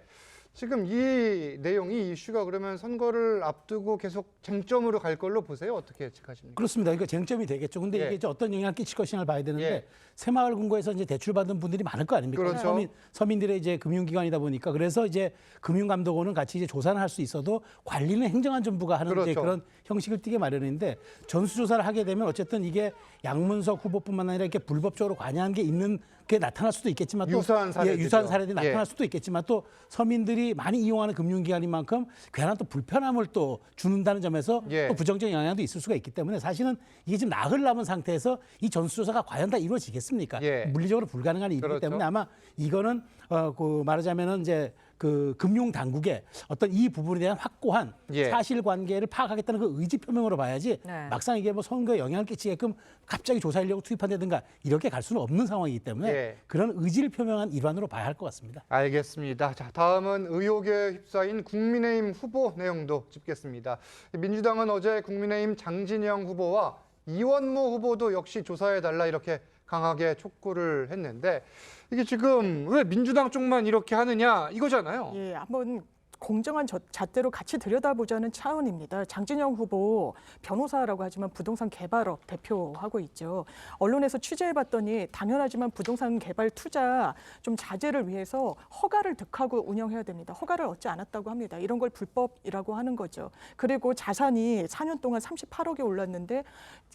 지금 이 내용이 이슈가 그러면 선거를 앞두고 계속 쟁점으로 갈 걸로 보세요? 어떻게 예측하십니까? 그렇습니다. 그러니까 쟁점이 되겠죠. 근데 예. 이게 이제 어떤 영향을 끼칠 것인가를 봐야 되는데 예. 새마을금고에서 이제 대출받은 분들이 많을 거 아닙니까? 그렇죠. 서민들의 이제 금융기관이다 보니까 그래서 이제 금융감독원은 같이 이제 조사는 할 수 있어도 관리는 행정안전부가 하는 이제 그렇죠. 그런 형식을 띠게 마련인데 전수조사를 하게 되면 어쨌든 이게 양문석 후보뿐만 아니라 이렇게 불법적으로 관여한 게 있는 게 나타날 수도 있겠지만 또 유사한 사례들이죠. 유사한 사례들이 나타날 예. 수도 있겠지만 또 서민들이 많이 이용하는 금융기관인 만큼 괜한 또 불편함을 또 주는다는 점에서 예. 또 부정적 영향도 있을 수가 있기 때문에 사실은 이게 지금 나흘 남은 상태에서 이 전수조사가 과연 다 이루어지겠습니까? 예. 물리적으로 불가능한 일이기 그렇죠. 때문에 아마 이거는 그 말하자면은 이제 그 금융 당국의 어떤 이 부분에 대한 확고한 예. 사실관계를 파악하겠다는 그 의지 표명으로 봐야지 네. 막상 이게 뭐 선거에 영향을 끼치게끔 갑자기 조사하려고 투입한다든가 이렇게 갈 수는 없는 상황이기 때문에 예. 그런 의지를 표명한 일환으로 봐야 할 것 같습니다. 알겠습니다. 자, 다음은 의혹에 휩싸인 국민의힘 후보 내용도 짚겠습니다. 민주당은 어제 국민의힘 장진영 후보와 이원모 후보도 역시 조사해달라 이렇게 강하게 촉구를 했는데 이게 지금 왜 민주당 쪽만 이렇게 하느냐 이거잖아요. 예, 한번 공정한 잣대로 같이 들여다보자는 차원입니다. 장진영 후보 변호사라고 하지만 부동산 개발업 대표하고 있죠. 언론에서 취재해봤더니 당연하지만 부동산 개발 투자 좀 자제를 위해서 허가를 득하고 운영해야 됩니다. 허가를 얻지 않았다고 합니다. 이런 걸 불법이라고 하는 거죠. 그리고 자산이 4년 동안 38억이 올랐는데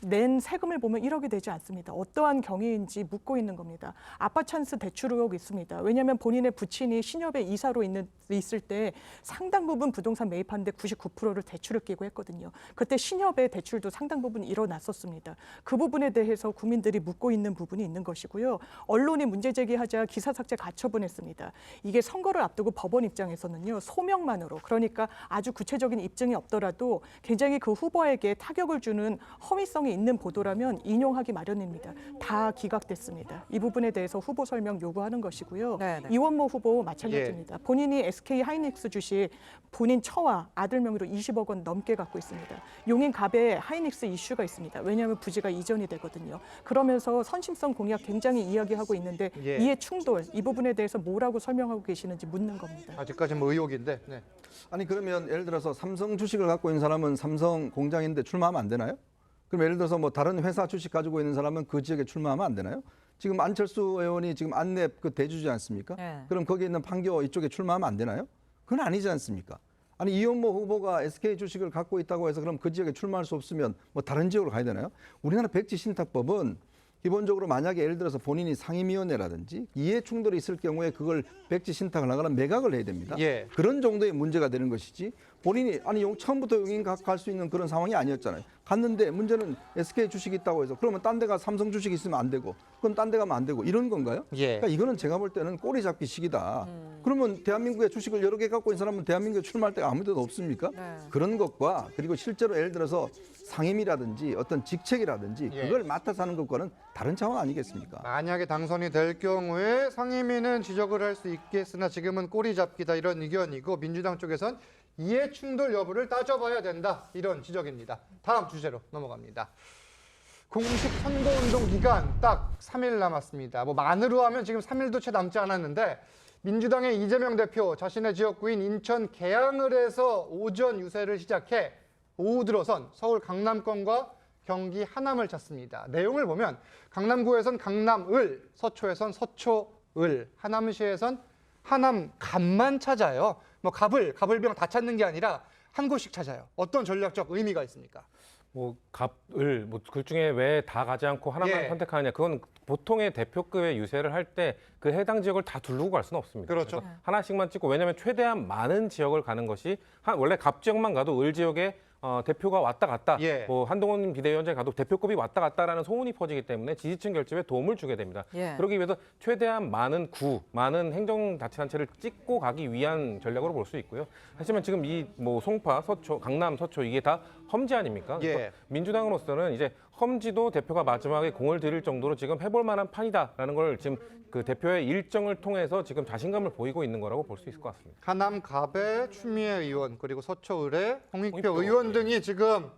낸 세금을 보면 1억이 되지 않습니다. 어떠한 경위인지 묻고 있는 겁니다. 아빠 찬스 대출 의혹이 있습니다. 왜냐하면 본인의 부친이 신협에 이사로 있을 때 상당 부분 부동산 매입하는데 99%를 대출을 끼고 했거든요. 그때 신협의 대출도 상당 부분 일어났었습니다. 그 부분에 대해서 국민들이 묻고 있는 부분이 있는 것이고요. 언론이 문제 제기하자 기사 삭제 가처분했습니다. 이게 선거를 앞두고 법원 입장에서는요. 소명만으로 그러니까 아주 구체적인 입증이 없더라도 굉장히 그 후보에게 타격을 주는 허위성이 있는 보도라면 인용하기 마련입니다. 다 기각됐습니다. 이 부분에 대해서 후보 설명 요구하는 것이고요. 네네. 이원모 후보 마찬가지입니다. 본인이 SK 하이닉스 주식 본인 처와 아들 명의로 20억 원 넘게 갖고 있습니다. 용인 갑에 하이닉스 이슈가 있습니다. 왜냐하면 부지가 이전이 되거든요. 그러면서 선심성 공약 굉장히 이야기하고 있는데 예. 이해 충돌 이 부분에 대해서 뭐라고 설명하고 계시는지 묻는 겁니다. 아직까지 뭐 의혹인데. 네. 아니 그러면 예를 들어서 삼성 주식을 갖고 있는 사람은 삼성 공장인데 출마하면 안 되나요? 그럼 예를 들어서 뭐 다른 회사 주식 가지고 있는 사람은 그 지역에 출마하면 안 되나요? 지금 안철수 의원이 지금 안랩 그 대주지 않습니까? 네. 그럼 거기 있는 판교 이쪽에 출마하면 안 되나요? 그건 아니지 않습니까? 아니 이현모 후보가 SK 주식을 갖고 있다고 해서 그럼 그 지역에 출마할 수 없으면 뭐 다른 지역으로 가야 되나요? 우리나라 백지신탁법은 기본적으로 만약에 예를 들어서 본인이 상임위원회라든지 이해 충돌이 있을 경우에 그걸 백지 신탁을 하거나 매각을 해야 됩니다. 예. 그런 정도의 문제가 되는 것이지 본인이 아니 처음부터 용인 갈 수 있는 그런 상황이 아니었잖아요. 갔는데 문제는 SK 주식이 있다고 해서 그러면 딴 데가 삼성 주식이 있으면 안 되고 그럼 딴 데 가면 안 되고 이런 건가요? 예. 그러니까 이거는 제가 볼 때는 꼬리 잡기 식이다. 그러면 대한민국의 주식을 여러 개 갖고 있는 사람은 대한민국에 출마할 데가 아무 데도 없습니까? 네. 그런 것과 그리고 실제로 예를 들어서 상임이라든지 어떤 직책이라든지 예. 그걸 맡아서 하는 것과는 다른 차원 아니겠습니까? 만약에 당선이 될 경우에 상임위는 지적을 할 수 있겠으나 지금은 꼬리 잡기다 이런 의견이고 민주당 쪽에선 이해 충돌 여부를 따져봐야 된다 이런 지적입니다. 다음 주제로 넘어갑니다. 공식 선거운동 기간 딱 3일 남았습니다. 뭐 만으로 하면 지금 3일도 채 남지 않았는데 민주당의 이재명 대표 자신의 지역구인 인천 계양을에서 오전 유세를 시작해 오후 들어선 서울 강남권과 경기 하남을 찾습니다. 내용을 보면 강남구에선 강남을, 서초에선 서초을, 하남시에선 하남갑만 찾아요. 뭐 갑을, 갑을병 다 찾는 게 아니라 한 곳씩 찾아요. 어떤 전략적 의미가 있습니까? 뭐 갑을 뭐 그 중에 왜 다 가지 않고 하나만 예. 선택하느냐 그건 보통의 대표급의 유세를 할 때 그 해당 지역을 다 두르고 갈 수는 없습니다. 그렇죠. 그래서 하나씩만 찍고 왜냐하면 최대한 많은 지역을 가는 것이 원래 갑 지역만 가도 을 지역에 대표가 왔다 갔다, 예. 뭐 한동훈 비대위원장이 가도 대표급이 왔다 갔다라는 소문이 퍼지기 때문에 지지층 결집에 도움을 주게 됩니다. 예. 그러기 위해서 최대한 많은 구, 많은 행정자치단체를 찍고 가기 위한 전략으로 볼 수 있고요. 하지만 지금 이 뭐 송파, 서초, 강남, 서초 이게 다 험지 아닙니까? 예. 그래서 민주당으로서는 이제 험지도 대표가 마지막에 공을 들일 정도로 지금 해볼 만한 판이다라는 걸 지금 그 대표의 일정을 통해서 지금 자신감을 보이고 있는 거라고 볼 수 있을 것 같습니다. 하남갑의 추미애 의원 그리고 서초을의 홍익표 홍익표 의원 등이 지금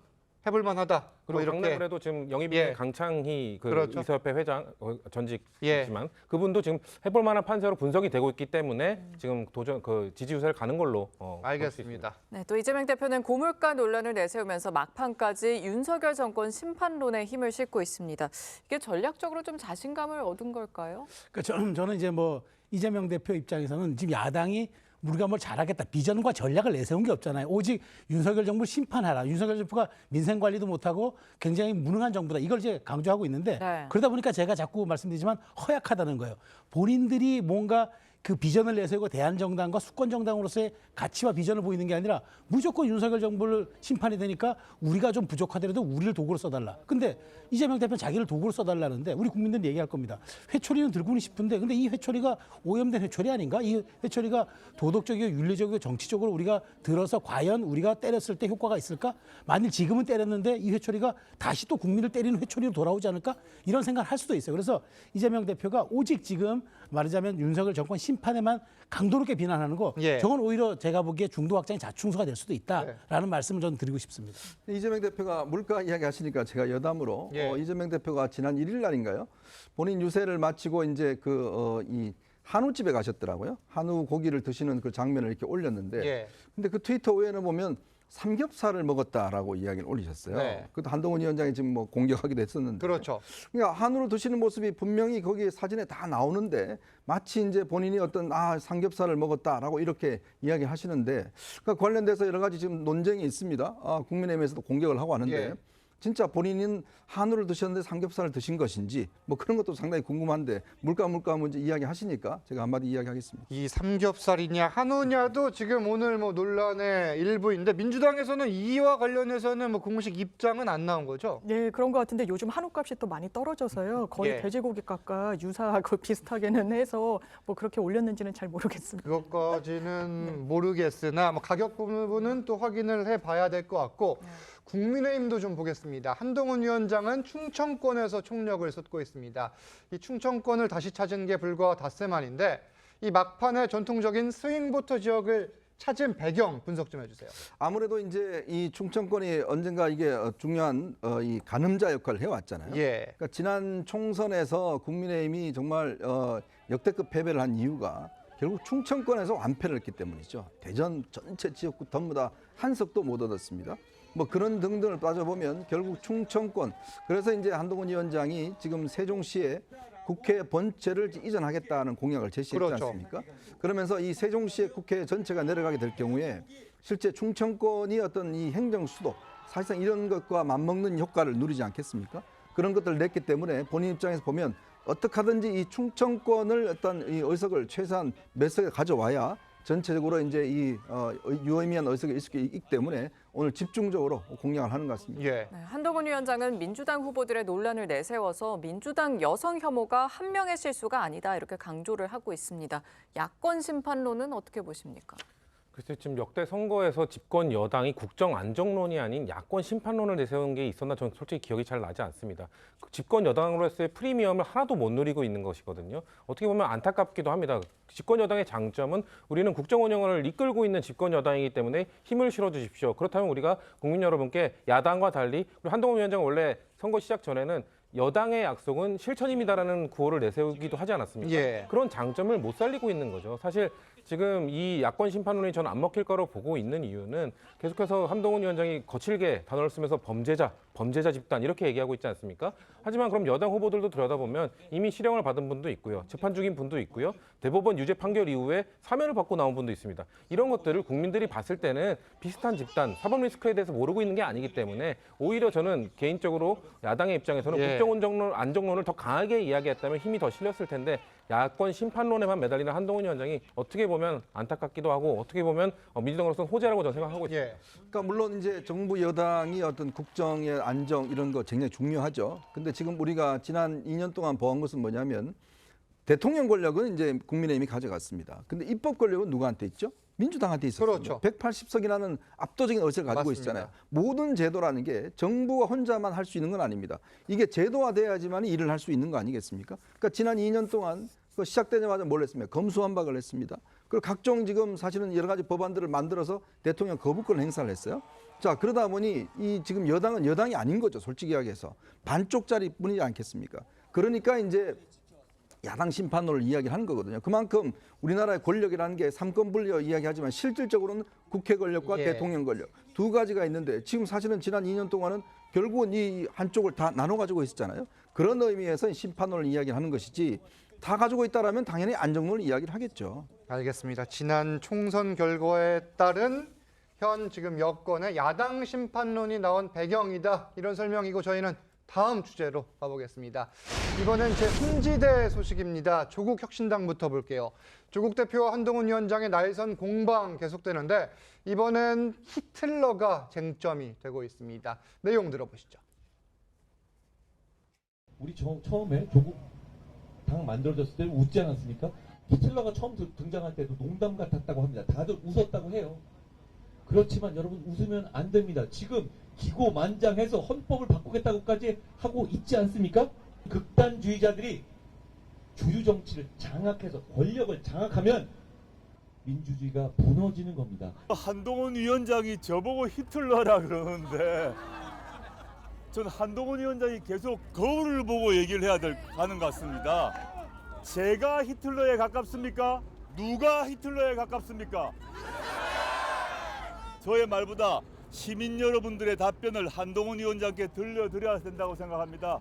해볼 만하다. 그리고 뭐 이렇게 강남을에도 지금 영입이 예. 강창희 그 그렇죠. 이사협회 회장 전직이지만 예. 그분도 지금 해볼 만한 판세로 분석이 되고 있기 때문에 지금 도전 그 지지 유세를 가는 걸로 볼수 있습니다. 알겠습니다. 네, 또 이재명 대표는 고물가 논란을 내세우면서 막판까지 윤석열 정권 심판론에 힘을 싣고 있습니다. 이게 전략적으로 좀 자신감을 얻은 걸까요? 그러니까 저는 이제 뭐 이재명 대표 입장에서는 지금 야당이 우리가 뭘 잘하겠다 비전과 전략을 내세운 게 없잖아요. 오직 윤석열 정부 심판하라. 윤석열 정부가 민생 관리도 못하고 굉장히 무능한 정부다. 이걸 이제 강조하고 있는데 네. 그러다 보니까 제가 자꾸 말씀드리지만 허약하다는 거예요. 본인들이 뭔가 그 비전을 내세우고 대한정당과 수권정당으로서의 가치와 비전을 보이는 게 아니라 무조건 윤석열 정부를 심판이 되니까 우리가 좀 부족하더라도 우리를 도구로 써달라. 근데 이재명 대표는 자기를 도구로 써달라는데 우리 국민들은 얘기할 겁니다. 회초리는 들고는 싶은데 근데 이 회초리가 오염된 회초리 아닌가? 이 회초리가 도덕적이고 윤리적이고 정치적으로 우리가 들어서 과연 우리가 때렸을 때 효과가 있을까? 만일 지금은 때렸는데 이 회초리가 다시 또 국민을 때리는 회초리로 돌아오지 않을까? 이런 생각을 할 수도 있어요. 그래서 이재명 대표가 오직 지금 말하자면 윤석열 정권 심판에만 강도 높게 비난하는 거 예. 저건 오히려 제가 보기에 중도 확장의 자충수가 될 수도 있다라는 말씀을 저는 드리고 싶습니다. 이재명 대표가 물가 이야기 하시니까 제가 여담으로 예. 이재명 대표가 지난 1일 날인가요? 본인 유세를 마치고 이제 이 한우집에 가셨더라고요. 한우 고기를 드시는 그 장면을 이렇게 올렸는데 예. 근데 그 트위터 외에는 보면 삼겹살을 먹었다라고 이야기를 올리셨어요. 네. 그것도 한동훈 위원장이 지금 뭐 공격하기도 했었는데. 그렇죠. 그러니까 한우를 드시는 모습이 분명히 거기 사진에 다 나오는데 마치 이제 본인이 어떤 삼겹살을 먹었다라고 이렇게 이야기하시는데 그러니까 관련돼서 여러 가지 지금 논쟁이 있습니다. 국민의힘에서도 공격을 하고 하는데 예. 진짜 본인은 한우를 드셨는데 삼겹살을 드신 것인지 뭐 그런 것도 상당히 궁금한데 물가 문제 이야기하시니까 제가 한마디 이야기하겠습니다. 이 삼겹살이냐 한우냐도 지금 오늘 뭐 논란의 일부인데 민주당에서는 이와 관련해서는 뭐 공식 입장은 안 나온 거죠? 네, 그런 것 같은데 요즘 한우값이 또 많이 떨어져서요. 거의 예. 돼지고기 값과 유사하고 비슷하게는 해서 뭐 그렇게 올렸는지는 잘 모르겠습니다. 그것까지는 모르겠으나 뭐 가격 부분은 또 확인을 해봐야 될 것 같고 국민의힘도 좀 보겠습니다. 한동훈 위원장은 충청권에서 총력을 쏟고 있습니다. 이 충청권을 다시 찾은 게 불과 닷새 만인데 이 막판에 전통적인 스윙보터 지역을 찾은 배경 분석 좀 해주세요. 아무래도 이제 이 충청권이 언젠가 이게 중요한 이 가늠자 역할을 해왔잖아요. 예. 그러니까 지난 총선에서 국민의힘이 정말 역대급 패배를 한 이유가 결국 충청권에서 완패를 했기 때문이죠. 대전 전체 지역구 전부 다 한 석도 못 얻었습니다. 뭐 그런 등등을 따져보면 결국 충청권, 그래서 이제 한동훈 위원장이 지금 세종시에 국회 본체를 이전하겠다는 공약을 제시했지 그렇죠. 않습니까? 그러면서 이 세종시의 국회 전체가 내려가게 될 경우에 실제 충청권이 어떤 이 행정 수도, 사실상 이런 것과 맞먹는 효과를 누리지 않겠습니까? 그런 것들을 냈기 때문에 본인 입장에서 보면 어떻게 하든지 이 충청권을 어떤 이 의석을 최소한 몇 석에 가져와야 전체적으로 이제 이 유의미한 의석이 있을 수 있기 때문에 오늘 집중적으로 공략을 하는 것 같습니다. 예. 네, 한동훈 위원장은 민주당 후보들의 논란을 내세워서 민주당 여성 혐오가 한 명의 실수가 아니다 이렇게 강조를 하고 있습니다. 야권 심판론은 어떻게 보십니까? 글쎄 지금 역대 선거에서 집권 여당이 국정 안정론이 아닌 야권 심판론을 내세운 게 있었나 저는 솔직히 기억이 잘 나지 않습니다. 집권 여당으로서의 프리미엄을 하나도 못 누리고 있는 것이거든요. 어떻게 보면 안타깝기도 합니다. 집권 여당의 장점은 우리는 국정 운영을 이끌고 있는 집권 여당이기 때문에 힘을 실어주십시오. 그렇다면 우리가 국민 여러분께 야당과 달리, 그리고 한동훈 위원장은 원래 선거 시작 전에는 여당의 약속은 실천입니다라는 구호를 내세우기도 하지 않았습니까? 예. 그런 장점을 못 살리고 있는 거죠. 사실 지금 이 야권 심판론이 저는 안 먹힐 거라고 보고 있는 이유는 계속해서 한동훈 위원장이 거칠게 단어를 쓰면서 범죄자 집단 이렇게 얘기하고 있지 않습니까? 하지만 그럼 여당 후보들도 들여다보면 이미 실형을 받은 분도 있고요. 재판 중인 분도 있고요. 대법원 유죄 판결 이후에 사면을 받고 나온 분도 있습니다. 이런 것들을 국민들이 봤을 때는 비슷한 집단, 사법 리스크에 대해서 모르고 있는 게 아니기 때문에 오히려 저는 개인적으로 야당의 입장에서는 예. 국정 안정론을 더 강하게 이야기했다면 힘이 더 실렸을 텐데 야권 심판론에만 매달리는 한동훈 위원장이 어떻게 보면 안타깝기도 하고 어떻게 보면 민주당으로서는 호재라고 저는 생각하고 있습니다. 예. 그러니까 물론 이제 정부 여당이 어떤 국정의 안정 이런 거 굉장히 중요하죠. 근데 지금 우리가 지난 2년 동안 보한 것은 뭐냐면 대통령 권력은 이제 국민의힘이 가져갔습니다. 근데 입법 권력은 누구한테 있죠? 민주당한테 있었거든요. 그렇죠. 180석이라는 압도적인 의석을 가지고 맞습니다. 있잖아요. 모든 제도라는 게 정부가 혼자만 할 수 있는 건 아닙니다. 이게 제도화돼야지만 일을 할 수 있는 거 아니겠습니까? 그러니까 지난 2년 동안 시작되자마자 뭘 했습니까? 검수완박을 했습니다. 그리고 각종 지금 사실은 여러 가지 법안들을 만들어서 대통령 거부권 행사를 했어요. 자, 그러다 보니 이 지금 여당은 여당이 아닌 거죠. 솔직히 이야기해서. 반쪽짜리 뿐이지 않겠습니까? 그러니까 이제 야당 심판론을 이야기하는 거거든요. 그만큼 우리나라의 권력이라는 게 삼권분립 이야기하지만 실질적으로는 국회 권력과 예. 대통령 권력 두 가지가 있는데 지금 사실은 지난 2년 동안은 결국은 이 한쪽을 다 나눠 가지고 있었잖아요. 그런 의미에서 심판론을 이야기하는 것이지 다 가지고 있다라면 당연히 안정론을 이야기를 하겠죠. 알겠습니다. 지난 총선 결과에 따른 현 지금 여권의 야당 심판론이 나온 배경이다. 이런 설명이고 저희는 다음 주제로 가보겠습니다. 이번엔 제3지대 소식입니다. 조국 혁신당부터 볼게요. 조국 대표와 한동훈 위원장의 날선 공방 계속되는데 이번엔 히틀러가 쟁점이 되고 있습니다. 내용 들어보시죠. 우리 처음에 조국 당 만들어졌을 때 웃지 않았습니까? 히틀러가 처음 등장할 때도 농담 같았다고 합니다. 다들 웃었다고 해요. 그렇지만 여러분 웃으면 안 됩니다. 지금 기고만장해서 헌법을 바꾸겠다고까지 하고 있지 않습니까? 극단주의자들이 주류 정치를 장악해서 권력을 장악하면 민주주의가 무너지는 겁니다. 한동훈 위원장이 저보고 히틀러라 그러는데 전 한동훈 위원장이 계속 거울을 보고 얘기를 해야 하는 것 같습니다. 제가 히틀러에 가깝습니까? 누가 히틀러에 가깝습니까? 저의 말보다 시민 여러분들의 답변을 한동훈 위원장께 들려드려야 된다고 생각합니다.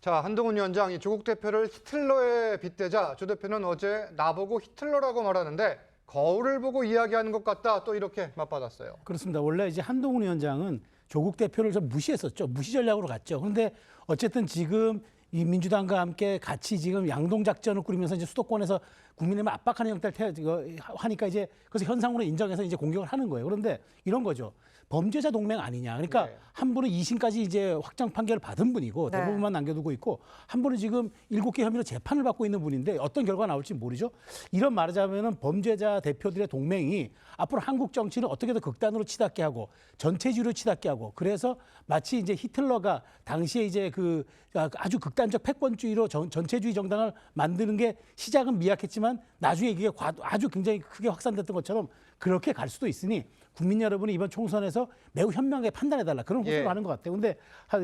자, 한동훈 위원장이 조국 대표를 히틀러에 빗대자 조 대표는 어제 나보고 히틀러라고 말하는데 거울을 보고 이야기하는 것 같다. 또 이렇게 맞받았어요. 그렇습니다. 원래 이제 한동훈 위원장은 조국 대표를 좀 무시했었죠. 무시 전략으로 갔죠. 그런데 어쨌든 지금 이 민주당과 함께 같이 지금 양동 작전을 꾸리면서 이제 수도권에서 국민의힘을 압박하는 형태를 하니까 이제 그래서 현상으로 인정해서 이제 공격을 하는 거예요. 그런데 이런 거죠. 범죄자 동맹 아니냐. 그러니까 네. 한 분은 2심까지 이제 확정 판결을 받은 분이고 네. 대부분만 남겨두고 있고 한 분은 지금 7개 혐의로 재판을 받고 있는 분인데 어떤 결과가 나올지 모르죠. 이런 말하자면은 범죄자 대표들의 동맹이 앞으로 한국 정치를 어떻게든 극단으로 치닫게 하고 전체주의로 치닫게 하고 그래서 마치 이제 히틀러가 당시에 이제 그 아주 극단적 패권주의로 전체주의 정당을 만드는 게 시작은 미약했지만 나중에 이게 아주 굉장히 크게 확산됐던 것처럼 그렇게 갈 수도 있으니 국민 여러분이 이번 총선에서 매우 현명하게 판단해달라 그런 호소를 예. 하는 것 같아요. 근데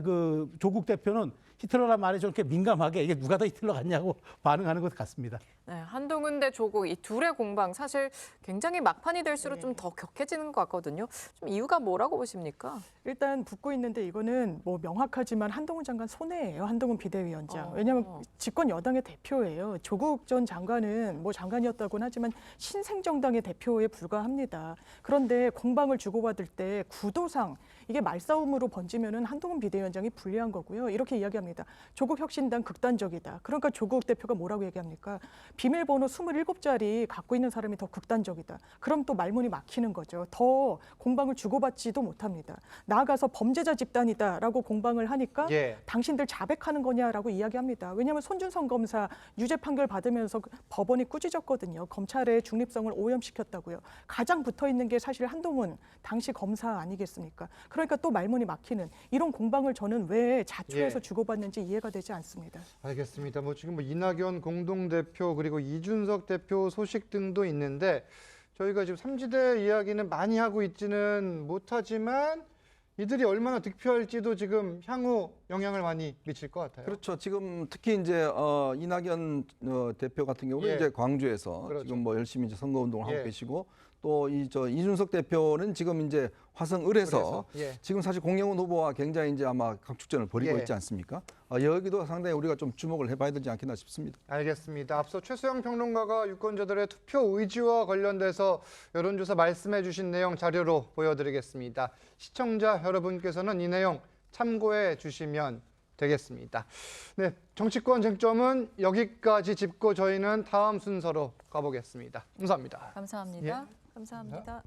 그 조국 대표는 히틀러란 말에 저렇게 민감하게 이게 누가 더 히틀러 같냐고 반응하는 것 같습니다. 네, 한동훈 대 조국 이 둘의 공방 사실 굉장히 막판이 될수록 좀 더 격해지는 것 같거든요. 좀 이유가 뭐라고 보십니까? 일단 붙고 있는데 이거는 뭐 명확하지만 한동훈 장관 손해예요. 한동훈 비대위원장. 왜냐하면 집권 여당의 대표예요. 조국 전 장관은 뭐 장관이었다고는 하지만 신생정당의 대표에 불과합니다. 그런데 공방을 주고받을 때 구도상 이게 말싸움으로 번지면은 한동훈 비대위원장이 불리한 거고요. 이렇게 이야기합니다. 조국 혁신당 극단적이다. 그러니까 조국 대표가 뭐라고 얘기합니까? 비밀번호 27자리 갖고 있는 사람이 더 극단적이다. 그럼 또 말문이 막히는 거죠. 더 공방을 주고받지도 못합니다. 나아가서 범죄자 집단이다라고 공방을 하니까 예. 당신들 자백하는 거냐라고 이야기합니다. 왜냐하면 손준성 검사 유죄 판결 받으면서 법원이 꾸짖었거든요. 검찰의 중립성을 오염시켰다고요. 가장 붙어 있는 게 사실 한동훈 당시 검사 아니겠습니까? 그러니까 또 말문이 막히는 이런 공방을 저는 왜 자초해서 예. 주고받는지 이해가 되지 않습니다. 알겠습니다. 뭐 지금 뭐 이낙연 공동대표 그리고 이준석 대표 소식 등도 있는데 저희가 지금 삼지대 이야기는 많이 하고 있지는 못하지만 이들이 얼마나 득표할지도 지금 향후 영향을 많이 미칠 것 같아요. 그렇죠. 지금 특히 이제 이낙연 대표 같은 경우는 예. 이제 광주에서 그렇죠. 지금 뭐 열심히 이제 선거 운동을 하고 예. 계시고 또 이준석 대표는 지금 이제 화성을에서 예. 지금 사실 공영훈 후보와 굉장히 이제 아마 각축전을 벌이고 예. 있지 않습니까? 여기도 상당히 우리가 좀 주목을 해봐야 되지 않겠나 싶습니다. 알겠습니다. 앞서 최수영 평론가가 유권자들의 투표 의지와 관련돼서 여론조사 말씀해 주신 내용 자료로 보여드리겠습니다. 시청자 여러분께서는 이 내용 참고해 주시면 되겠습니다. 네, 정치권 쟁점은 여기까지 짚고 저희는 다음 순서로 가보겠습니다. 감사합니다. 감사합니다. 감사합니다.